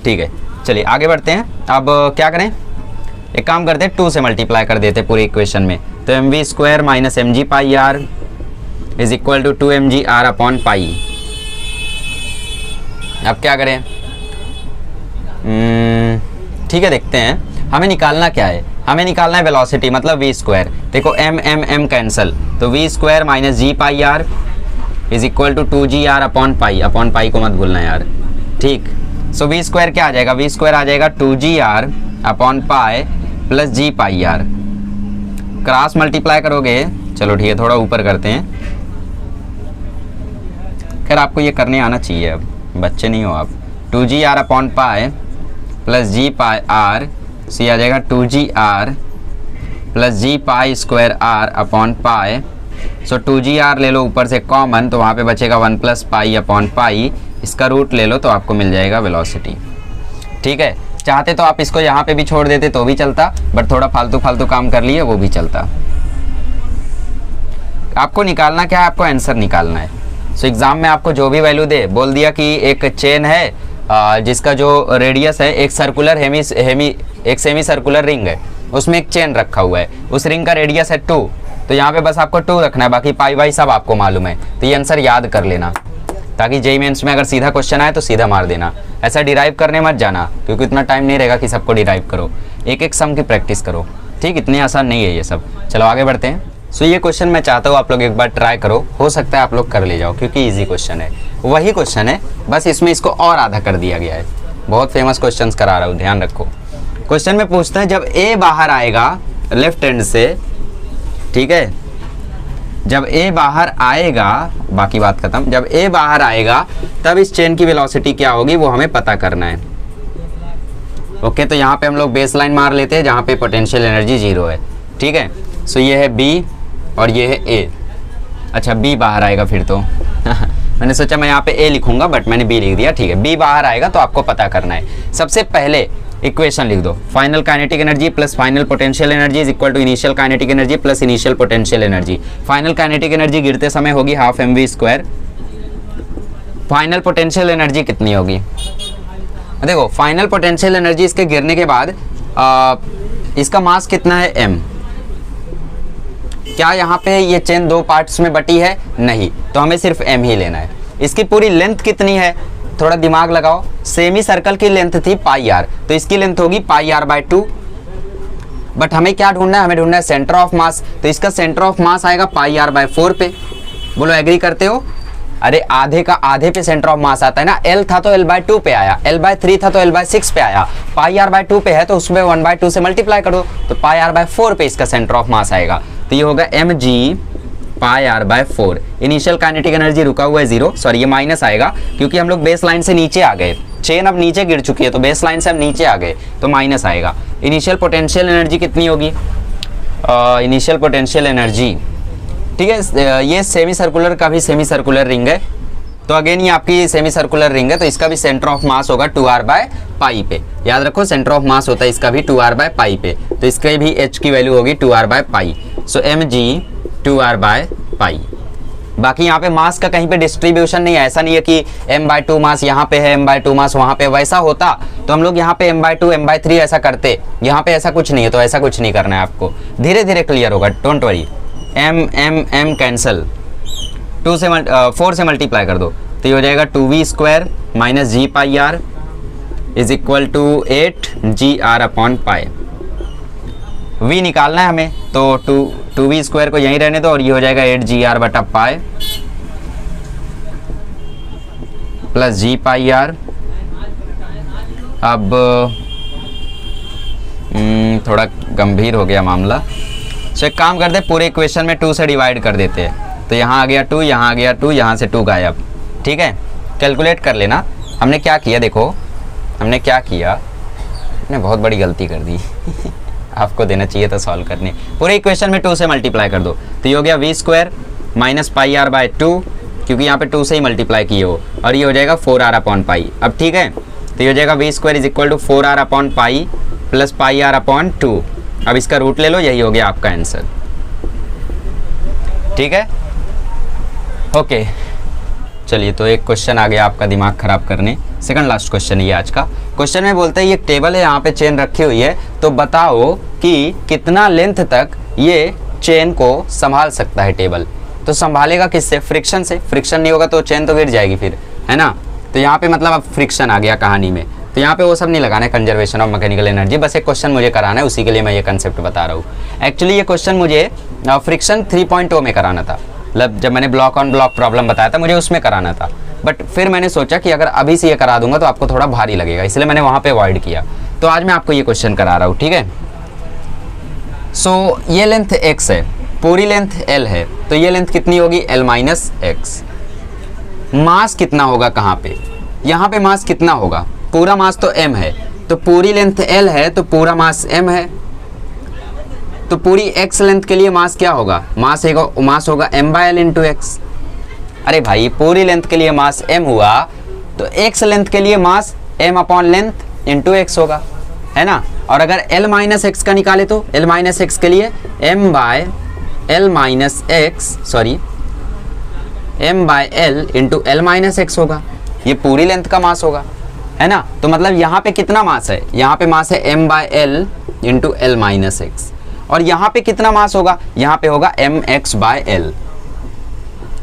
ठीक है, चलिए आगे बढ़ते हैं। अब क्या करें? एक काम करते हैं, 2 से मल्टीप्लाई कर देते पूरे इक्वेशन में। तो mv² minus mg/r is equal to 2mgr/π। अब क्या करें? ठीक है, देखते हैं हमें निकालना क्या है। हमें निकालना है वेलोसिटी, मतलब v²। देखो m कैंसल, तो v² minus g/r is equal to 2gr/π। Upon pi को मत भूलना यार। ठीक, सो v² क्या आ जाएगा? v² आ जाएगा 2gr/π plus g/r। Cross multiply करोगे, चलो ठीक है थोड़ा ऊपर करते हैं। खैर आपको ये करने आना चाहिए, अब बच्चे नहीं हो आप। 2gr/π प्लस g/r सो ये आ जाएगा 2gr plus G pi square R upon pi. So 2gr ले लो ऊपर से कॉमन, तो वहाँ पे बचेगा 1 प्लस पाई अपॉन पाई, इसका रूट ले लो तो आपको मिल जाएगा वेलोसिटी। ठीक है, चाहते तो आप इसको यहाँ पे भी छोड़ देते तो भी चलता, बट थोड़ा फालतू फालतू काम कर लिए वो भी चलता। आपको निकालना क्या है, आपको आंसर निकालना है। सो एग्जाम में आपको जो भी वैल्यू दे, बोल दिया कि एक चेन है जिसका जो रेडियस है, एक सर्कुलर एक सेमी सर्कुलर रिंग है, उसमें एक चेन रखा हुआ है, उस रिंग का रेडियस है 2, तो यहाँ पे बस आपको 2 रखना है, बाकी पाई वाई सब आपको मालूम है। तो ये आंसर याद कर लेना, ताकि जेईई मेंस में अगर सीधा क्वेश्चन आए तो सीधा मार देना। ऐसा डिराइव करने मत जाना, क्योंकि इतना टाइम नहीं रहेगा कि सबको डिराइव करो, एक एक सम की प्रैक्टिस करो। ठीक, इतनी आसान नहीं है ये सब। चलो आगे बढ़ते हैं। सो ये क्वेश्चन मैं चाहता हूँ आप लोग एक बार ट्राई करो, हो सकता है आप लोग कर ले जाओ, क्योंकि इजी क्वेश्चन है, वही क्वेश्चन है, बस इसमें इसको और आधा कर दिया गया है। बहुत फेमस क्वेश्चंस करा रहा हूँ, ध्यान रखो। क्वेश्चन में पूछते हैं जब ए बाहर आएगा लेफ्ट हैंड से, ठीक है, जब ए बाहर आएगा, बाकी बात खत्म, जब ए बाहर आएगा तब इस चेन की वेलोसिटी क्या होगी वो हमें पता करना है। ओके, तो यहाँ पे हम लोग बेस लाइन मार लेते हैं जहाँ पे पोटेंशियल एनर्जी 0 है। ठीक है, सो ये है बी और ये है ए। अच्छा, बी बाहर आएगा फिर तो मैंने सोचा मैं यहाँ पे ए लिखूंगा, बट मैंने बी लिख दिया। ठीक है, बी बाहर आएगा तो आपको पता करना है। सबसे पहले इक्वेशन लिख दो, final kinetic energy plus final potential energy is equal to initial kinetic energy plus initial potential energy. Final kinetic energy गिरते समय होगी half mv²। Final potential energy कितनी होगी, देखो फाइनल पोटेंशियल एनर्जी इसके गिरने के बाद इसका मास कितना है m। क्या यहाँ पे ये चेन 2 पार्ट्स में बटी है, नहीं, तो हमें सिर्फ m ही लेना है। इसकी पूरी लेंथ कितनी है, थोड़ा दिमाग लगाओ, सेमी सर्कल की लेंथ थी पाई आर, तो इसकी लेंथ होगी पाई r/2। बट हमें क्या ढूंढना है, हमें ढूंढना है सेंटर ऑफ मास, तो इसका सेंटर ऑफ मास आएगा पाई r/4 पे। बोलो एग्री करते हो? अरे आधे का आधे पे सेंटर ऑफ मास आता है ना, L था तो L/2 पे आया, L/3 था तो L/6 पे आया, पाई r/2 पे है तो उसमें 1/2 से मल्टीप्लाई करो, तो पाई r/4 पे इसका सेंटर ऑफ मास आएगा। तो ये होगा mg पाई r/4। इनिशियल काइनेटिक एनर्जी रुका हुआ है 0, सॉरी ये माइनस आएगा क्योंकि हम लोग बेस लाइन से नीचे आ गए, चेन अब नीचे गिर चुकी है तो बेस लाइन से हम नीचे आ गए तो माइनस आएगा। इनिशियल पोटेंशियल एनर्जी कितनी होगी, इनिशियल पोटेंशियल एनर्जी, ठीक है, ये सेमी सर्कुलर का भी सेमी सर्कुलर रिंग है, तो अगेन ये आपकी सेमी सर्कुलर रिंग है, तो इसका भी सेंटर ऑफ मास होगा 2r/पाई पे। याद रखो सेंटर ऑफ मास होता है इसका भी 2r/पाई पे, तो इसके भी h की वैल्यू होगी 2r/पाई। सो mg 2r/पाई। बाकी यहाँ पे मास का कहीं पे डिस्ट्रीब्यूशन नहीं है, ऐसा नहीं है कि m/2 मास यहाँ पे है, m/2 मास वहाँ पे, वैसा होता तो हम लोग यहाँ पे m/2 m/3 ऐसा करते, यहाँ पे ऐसा कुछ नहीं है, तो ऐसा कुछ नहीं करना है आपको, धीरे धीरे क्लियर होगा, डोंट वरी। m कैंसल, 4 से मल्टीप्लाई कर दो तो ये हो जाएगा 2v² minus G pi R is equal to 8gr/पाई। v निकालना है हमें, तो 2v² को यहीं रहने दो और ये हो जाएगा 8gr/पाई प्लस जी पाई आर। अब थोड़ा गंभीर हो गया मामला, तो एक काम करते पूरे इक्वेशन में 2 से डिवाइड कर देते हैं, तो यहाँ आ गया 2, यहाँ आ गया 2, यहाँ से 2 गायब। ठीक है, कैलकुलेट कर लेना। हमने क्या किया, देखो हमने क्या किया, हमने बहुत बड़ी गलती कर दी आपको देना चाहिए था सॉल्व करने। पूरे इक्वेशन में 2 से मल्टीप्लाई कर दो, तो ये हो गया v² माइनस पाई r/2, क्योंकि यहाँ पे 2 से ही मल्टीप्लाई किए हो, और ये हो जाएगा 4r/पाई। अब ठीक है, तो ये हो जाएगा v² इज इक्वल टू 4r/पाई प्लस पाई r/2। अब इसका रूट ले लो, यही हो गया आपका आंसर। ठीक है, ओके चलिए, तो एक क्वेश्चन आ गया आपका दिमाग खराब करने, सेकंड लास्ट क्वेश्चन ये आज का। क्वेश्चन में बोलते हैं ये टेबल है, यहाँ पे चेन रखी हुई है, तो बताओ कि कितना लेंथ तक ये चेन को संभाल सकता है टेबल। तो संभालेगा किससे, फ्रिक्शन से। फ्रिक्शन नहीं होगा तो चेन तो गिर जाएगी फिर, है ना। तो यहाँ पे मतलब अब फ्रिक्शन आ गया कहानी में, तो यहाँ पे वो सब नहीं लगाना है, कंजर्वेशन ऑफ मैकेनिकल एनर्जी, बस एक क्वेश्चन मुझे कराना है, उसी के लिए मैं ये कंसेप्ट बता रहा हूँ। एक्चुअली ये क्वेश्चन मुझे फ्रिक्शन 3.0 में कराना था, मतलब जब मैंने ब्लॉक ऑन ब्लॉक प्रॉब्लम बताया था मुझे उसमें कराना था, बट फिर मैंने सोचा कि अगर अभी से ये करा दूंगा तो आपको थोड़ा भारी लगेगा, इसलिए मैंने वहाँ पे अवॉइड किया। तो आज मैं आपको ये क्वेश्चन करा रहा हूँ, ठीक है। सो ये लेंथ x है, पूरी लेंथ l है, तो ये लेंथ कितनी होगी, l - x। मास कितना होगा कहाँ पे, यहाँ पे मास कितना होगा, पूरा मास तो m है, तो पूरी लेंथ l है तो पूरा मास m है, तो पूरी x लेंथ के लिए मास क्या होगा, मास होगा m/l इंटू एक्स। अरे भाई पूरी लेंथ के लिए मास m हुआ तो x लेंथ के लिए मास m upon length into x होगा, है ना। और अगर l माइनस एक्स का निकाले तो l माइनस एक्स के लिए m/l into l minus x होगा, ये पूरी लेंथ का मास होगा, है ना। तो मतलब यहाँ पे कितना मास है, यहाँ पे मास है m/l into l minus x, और यहाँ पे कितना मास होगा, यहाँ पे होगा mx/l।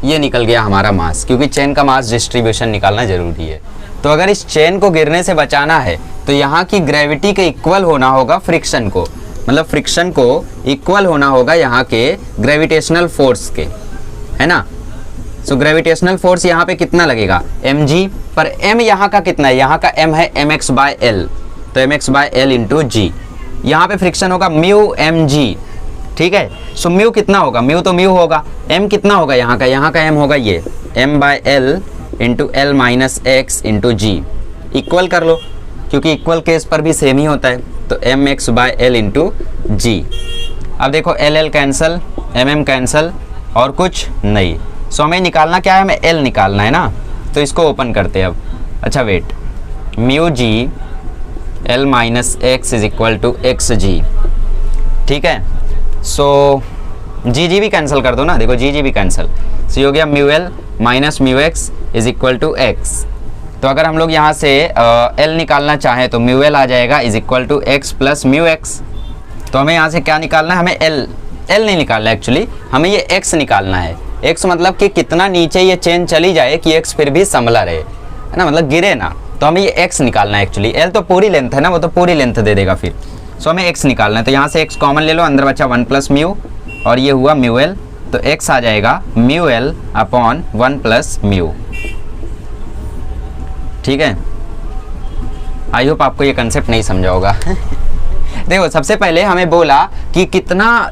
ये निकल गया हमारा मास, क्योंकि चेन का मास डिस्ट्रीब्यूशन निकालना जरूरी है। तो अगर इस चेन को गिरने से बचाना है तो यहाँ की ग्रेविटी के इक्वल होना होगा फ्रिक्शन को, मतलब फ्रिक्शन को इक्वल होना होगा यहाँ के ग्रेविटेशनल फोर्स के, है ना। सो ग्रेविटेशनल फोर्स यहाँ पे कितना लगेगा mg, पर m यहाँ का कितना है, यहाँ का m है mx/l, तो mx/l इंटू जी। यहाँ पे फ्रिक्शन होगा म्यू mg, ठीक है। सो म्यू कितना होगा, म्यू तो म्यू होगा, m कितना होगा यहाँ का m होगा ये m/l into l minus X into G. Equal कर लो, क्योंकि इक्वल केस पर भी सेम ही होता है, तो mx/l इंटू जी। अब देखो l कैंसल, mm कैंसल और कुछ नहीं। सो हमें निकालना क्या है, हमें l निकालना है ना, तो इसको ओपन करते हैं अब। अच्छा wait, mu G l minus X is equal to X G, ठीक है। सो जी भी कैंसिल कर दो ना, देखो जी भी कैंसिल, सो हो गया mu L minus mu X is equal to X. तो अगर हम लोग यहाँ से एल निकालना चाहें तो म्यू एल आ जाएगा is equal to X plus mu X. तो हमें यहाँ से क्या निकालना है, हमें एल नहीं निकालना है एक्चुअली, हमें ये एक्स निकालना है। एक्स मतलब कि कितना नीचे ये चेन चली जाए कि एक्स फिर भी संभला रहे, है ना, मतलब गिरे ना। तो हमें ये एक्स निकालना है एक्चुअली, एल तो पूरी लेंथ है ना, वो तो पूरी लेंथ दे देगा फिर। सो हमें एक्स निकालना है, तो यहाँ से एक्स कॉमन ले लो, अंदर बचा 1 प्लस म्यू और ये हुआ म्यू एल, तो x आ जाएगा mu L upon 1 plus mu, ठीक है। आई होप आपको ये कंसेप्ट नहीं समझा होगा। देखो सबसे पहले हमें बोला कि कितना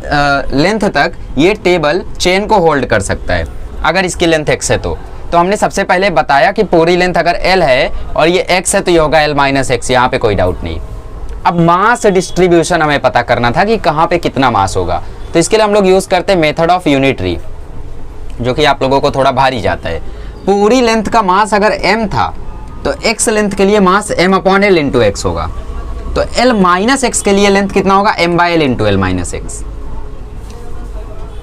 लेंथ तक ये टेबल चेन को होल्ड कर सकता है, अगर इसकी लेंथ x है तो हमने सबसे पहले बताया कि पूरी लेंथ अगर l है और ये x है तो ये होगा l माइनस एक्स, यहाँ पे कोई डाउट नहीं। अब मास डिस्ट्रीब्यूशन हमें पता करना था कि कहाँ पे कितना मास होगा, तो इसके लिए हम लोग यूज करते हैं मेथड ऑफ यूनिटरी, जो कि आप लोगों को थोड़ा भारी जाता है। पूरी लेंथ का मास अगर m था तो x लेंथ के लिए मास m upon l into x होगा, तो l माइनस एक्स के लिए लेंथ कितना होगा m/l into l minus x.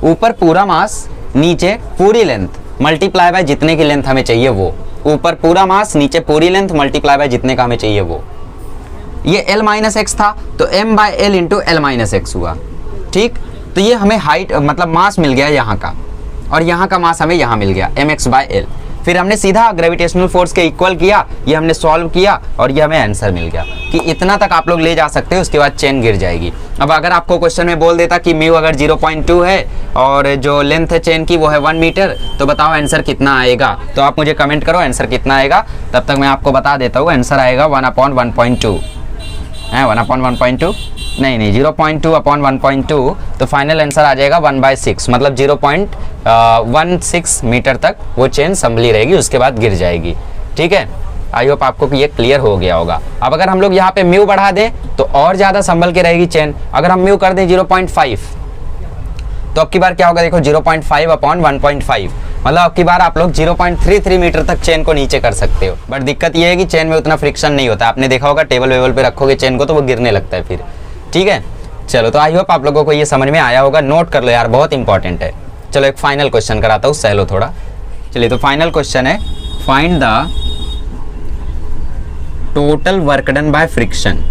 ऊपर पूरा मास, नीचे पूरी लेंथ मल्टीप्लाई बाय जितने की लेंथ हमें चाहिए वो, ऊपर पूरा मास नीचे पूरी लेंथ मल्टीप्लाई बाय जितने का हमें चाहिए वो। ये l माइनस एक्स था तो m/l into l minus x हुआ, ठीक। तो ये हमें हाइट मतलब मास मिल गया यहाँ का, और यहाँ का मास हमें यहाँ मिल गया mx/l। फिर हमने सीधा ग्रेविटेशनल फोर्स के इक्वल किया, ये हमने सॉल्व किया और ये हमें आंसर मिल गया कि इतना तक आप लोग ले जा सकते हो, उसके बाद चेन गिर जाएगी। अब अगर आपको क्वेश्चन में बोल देता कि म्यू अगर 0.2 है और जो लेंथ है चेन की वो है 1 मीटर, तो बताओ आंसर कितना आएगा। तो आप मुझे कमेंट करो आंसर कितना आएगा, तब तक मैं आपको बता देता हूँ। आंसर आएगा 1/1.2 है, 1/1.2 नहीं 0.2 अपॉन 1.2, तो फाइनल आंसर आ जाएगा 1/6, मतलब 0.16 मीटर तक वो चेन संभली रहेगी, उसके बाद गिर जाएगी, ठीक है। आई होप आपको ये क्लियर हो गया होगा। अब अगर हम लोग यहाँ पे म्यू बढ़ा दें तो और ज़्यादा संभल के रहेगी चेन। अगर हम म्यू कर दें 0.5 तो अब की बार क्या होगा, देखो 0.5 अपॉन 1.5, मतलब अब की बार आप लोग 0.33 मीटर तक चेन को नीचे कर सकते हो। बट दिक्कत ये है कि चेन में उतना फ्रिक्शन नहीं होता, आपने देखा होगा टेबल वेबल पे रखोगे चेन को तो वो गिरने लगता है फिर, ठीक है। चलो तो आई होप आप लोगों को ये समझ में आया होगा, नोट कर लो यार, बहुत इंपॉर्टेंट है। चलो एक फाइनल क्वेश्चन कराता हूँ, सह लो थोड़ा। चलिए तो फाइनल क्वेश्चन है, find the total work done by friction.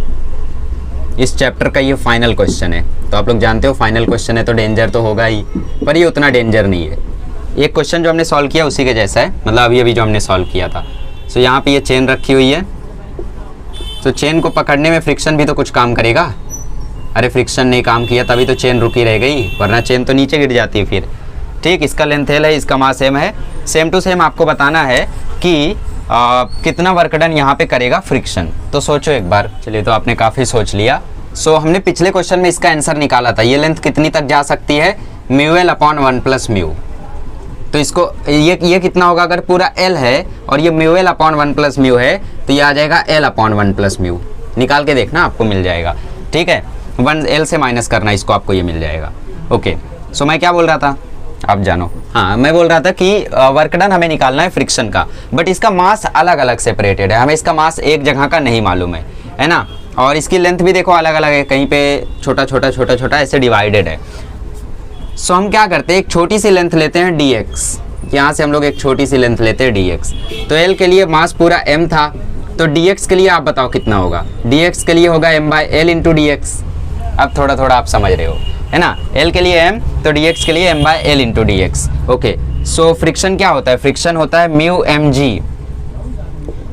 इस चैप्टर का ये फाइनल क्वेश्चन है। तो आप लोग जानते हो फाइनल क्वेश्चन है तो डेंजर तो होगा ही, पर ये उतना डेंजर नहीं है। एक क्वेश्चन जो हमने सॉल्व किया उसी के जैसा है, मतलब अभी जो हमने सॉल्व किया था। सो यहाँ पे ये चेन रखी हुई है, तो चेन को पकड़ने में फ्रिक्शन भी तो कुछ काम करेगा। अरे फ्रिक्शन नहीं काम किया तभी तो चेन रुकी रह गई, वरना चेन तो नीचे गिर जाती है फिर, ठीक। इसका लेंथ एल है, इसका मास एम है। सेम टू सेम आपको बताना है कि कितना वर्क डन यहाँ पे करेगा फ्रिक्शन। तो सोचो एक बार। चलिए तो आपने काफ़ी सोच लिया। सो हमने पिछले क्वेश्चन में इसका आंसर निकाला था, ये लेंथ कितनी तक जा सकती है, mu L upon 1 plus mu. तो इसको ये कितना होगा, अगर पूरा एल है और ये mu L upon 1 plus mu है तो ये आ जाएगा एल अपॉन 1 प्लस म्यू। निकाल के देखना, आपको मिल जाएगा। ठीक है, 1L से माइनस करना इसको, आपको ये मिल जाएगा। ओके, सो मैं क्या बोल रहा था, आप जानो। हाँ, मैं बोल रहा था कि वर्क डन हमें निकालना है फ्रिक्शन का, बट इसका मास अलग अलग सेपरेटेड है, हमें इसका मास एक जगह का नहीं मालूम है ना। और इसकी लेंथ भी देखो अलग अलग है, कहीं पे छोटा छोटा छोटा छोटा ऐसे डिवाइडेड है। सो हम क्या करते हैं, एक छोटी सी लेंथ लेते हैं dx, यहाँ से हम लोग एक छोटी सी लेंथ लेते हैं dx। तो L के लिए मास पूरा m था, तो dx के लिए आप बताओ कितना होगा। dx के लिए होगा m/L इंटू dx। अब थोड़ा थोड़ा आप समझ रहे हो, है ना। L के लिए m, तो dx के लिए m/L into dx। Okay, so friction क्या होता है, फ्रिक्शन होता है म्यू mg।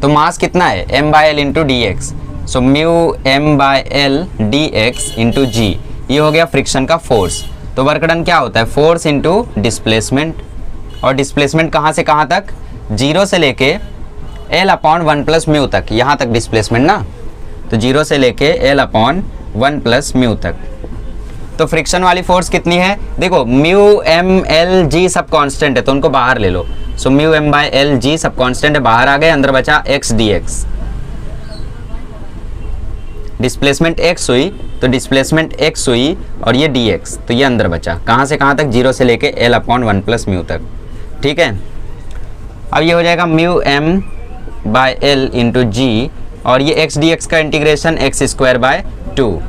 तो मास कितना है, m/L into dx। So mu m/L dx into g, ये हो गया फ्रिक्शन का फोर्स। तो वर्क डन क्या होता है, फोर्स इंटू डिस्प्लेसमेंट। और डिस्प्लेसमेंट कहाँ से कहाँ तक, 0 से लेके L/1 प्लस म्यू तक, यहाँ तक डिस्प्लेसमेंट ना। तो 0 से लेके L/1 प्लस म्यू तक। तो फ्रिक्शन वाली फोर्स कितनी है, देखो म्यू m/L/g सब कांस्टेंट है, तो उनको बाहर ले लो। सो म्यू m/L/g सब कांस्टेंट है, बाहर आ गए, अंदर बचा x dx। डिस्प्लेसमेंट x हुई, तो डिस्प्लेसमेंट x हुई और ये dx, तो ये अंदर बचा। कहाँ से कहाँ तक, 0 से लेके L/1 प्लस म्यू तक। ठीक है, अब ये हो जाएगा म्यू m/L इंटू g, और ये x dx का इंटीग्रेशन x²/2।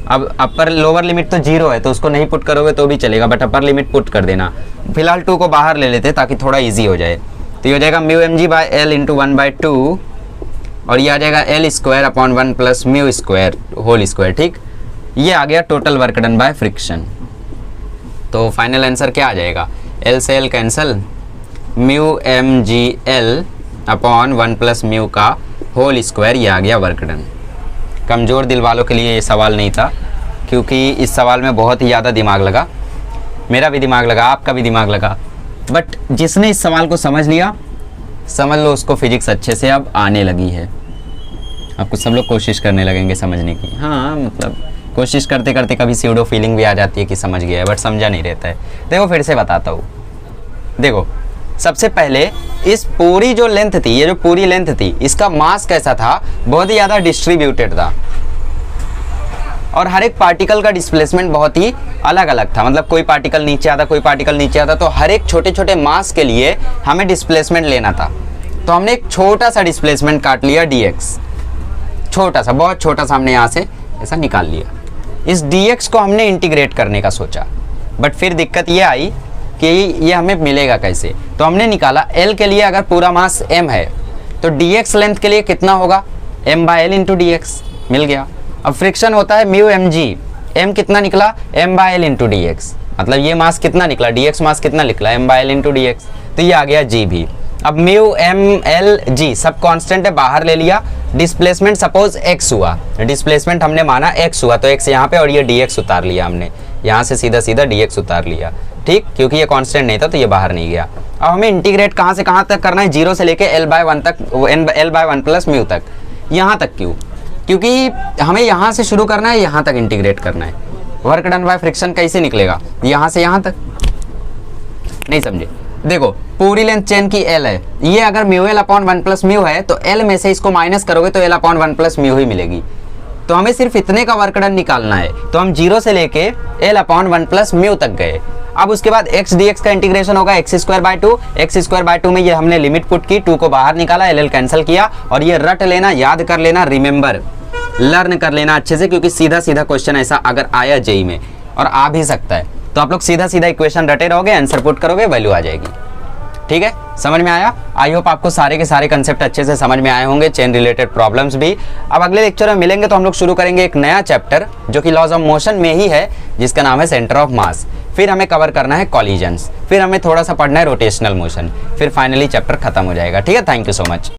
अब अपर लोअर लिमिट तो 0 है, तो उसको नहीं पुट करोगे तो भी चलेगा, बट अपर लिमिट पुट कर देना। फिलहाल 2 को बाहर ले लेते ताकि थोड़ा ईजी हो जाए। तो ये हो जाएगा म्यू mg/L इंटू 1/2, और ये आ जाएगा L²/1 plus mu square whole square. ठीक, ये आ गया total work done by friction. तो फाइनल आंसर क्या आ जाएगा, L से L cancel, mu mg/L/1 plus mu का होल स्क्वायर, ये आ गया वर्क डन। कमज़ोर दिल वालों के लिए ये सवाल नहीं था, क्योंकि इस सवाल में बहुत ही ज़्यादा दिमाग लगा, मेरा भी दिमाग लगा, आपका भी दिमाग लगा। बट जिसने इस सवाल को समझ लिया, समझ लो उसको फिजिक्स अच्छे से अब आने लगी है। आपको सब लोग कोशिश करने लगेंगे समझने की। हाँ, मतलब कोशिश करते करते कभी सीडो फीलिंग भी आ जाती है कि समझ गया है, बट समझा नहीं रहता है। देखो फिर से बताता हूँ। देखो, सबसे पहले इस पूरी जो लेंथ थी, ये जो पूरी लेंथ थी, इसका मास कैसा था, बहुत ही ज़्यादा डिस्ट्रीब्यूटेड था, और हर एक पार्टिकल का डिस्प्लेसमेंट बहुत ही अलग अलग था। मतलब कोई पार्टिकल नीचे आता, कोई पार्टिकल नीचे आता, तो हर एक छोटे छोटे मास के लिए हमें डिस्प्लेसमेंट लेना था। तो हमने एक छोटा सा डिस्प्लेसमेंट काट लिया dx, छोटा सा, बहुत छोटा सा, हमने यहाँ से ऐसा निकाल लिया। इस dx को हमने इंटीग्रेट करने का सोचा, बट फिर दिक्कत ये आई कि ये हमें मिलेगा कैसे। तो हमने निकाला L के लिए अगर पूरा मास m है, तो dx लेंथ के लिए कितना होगा, m/L इंटू dx, मिल गया। अब फ्रिक्शन होता है म्यू mg, m कितना निकला, m/L इंटू dx, मतलब ये मास कितना निकला, dx मास कितना निकला, m/L इंटू dx, तो ये आ गया g भी। अब म्यू m/L/g सब कांस्टेंट है, बाहर ले लिया। डिस्प्लेसमेंट सपोज x हुआ, डिस्प्लेसमेंट हमने माना x हुआ, तो x यहाँ पे, और ये dx उतार लिया हमने, यहाँ से सीधा सीधा dx उतार लिया। ठीक, क्योंकि ये कांस्टेंट नहीं था तो ये बाहर नहीं गया। अब हमें इंटीग्रेट कहाँ से कहाँ तक करना है, 0 से लेके L/1 तक, L/1 प्लस म्यू तक। यहाँ तक क्यों, क्योंकि हमें यहाँ से शुरू करना है, यहाँ तक इंटीग्रेट करना है। वर्क डन बाय फ्रिक्शन कैसे निकलेगा, यहाँ से यहाँ तक, नहीं समझे। देखो पूरी लेंथ चेन की L है, ये अगर म्यू L/1 प्लस म्यू है, तो L में से इसको माइनस करोगे तो L/1 प्लस म्यू ही मिलेगी। तो हमें सिर्फ इतने का वर्क डन निकालना है। तो हम 0 से लेके L/1 प्लस म्यू तक गए। अब उसके बाद x dx का इंटीग्रेशन होगा x²/2, x²/2 में ये हमने लिमिट पुट की, 2 को बाहर निकाला, LL कैंसिल किया, और ये रट लेना, याद कर लेना, रिमेंबर, लर्न कर लेना अच्छे से, क्योंकि सीधा सीधा क्वेश्चन ऐसा अगर आया जेई में, और आ भी सकता है, तो आप लोग सीधा सीधा इक्वेशन रटे रहोगे, आंसर पुट करोगे, वैल्यू आ जाएगी। ठीक है, समझ में आया। आई होप आपको सारे के सारे कंसेप्ट अच्छे से समझ में आए होंगे, चेन रिलेटेड प्रॉब्लम्स भी। अब अगले लेक्चर में मिलेंगे तो हम लोग शुरू करेंगे एक नया चैप्टर जो कि लॉज ऑफ मोशन में ही है, जिसका नाम है सेंटर ऑफ मास। फिर हमें कवर करना है कॉलिजन्स, फिर हमें थोड़ा सा पढ़ना है रोटेशनल मोशन, फिर फाइनली चैप्टर खत्म हो जाएगा। ठीक है, थैंक यू सो मच।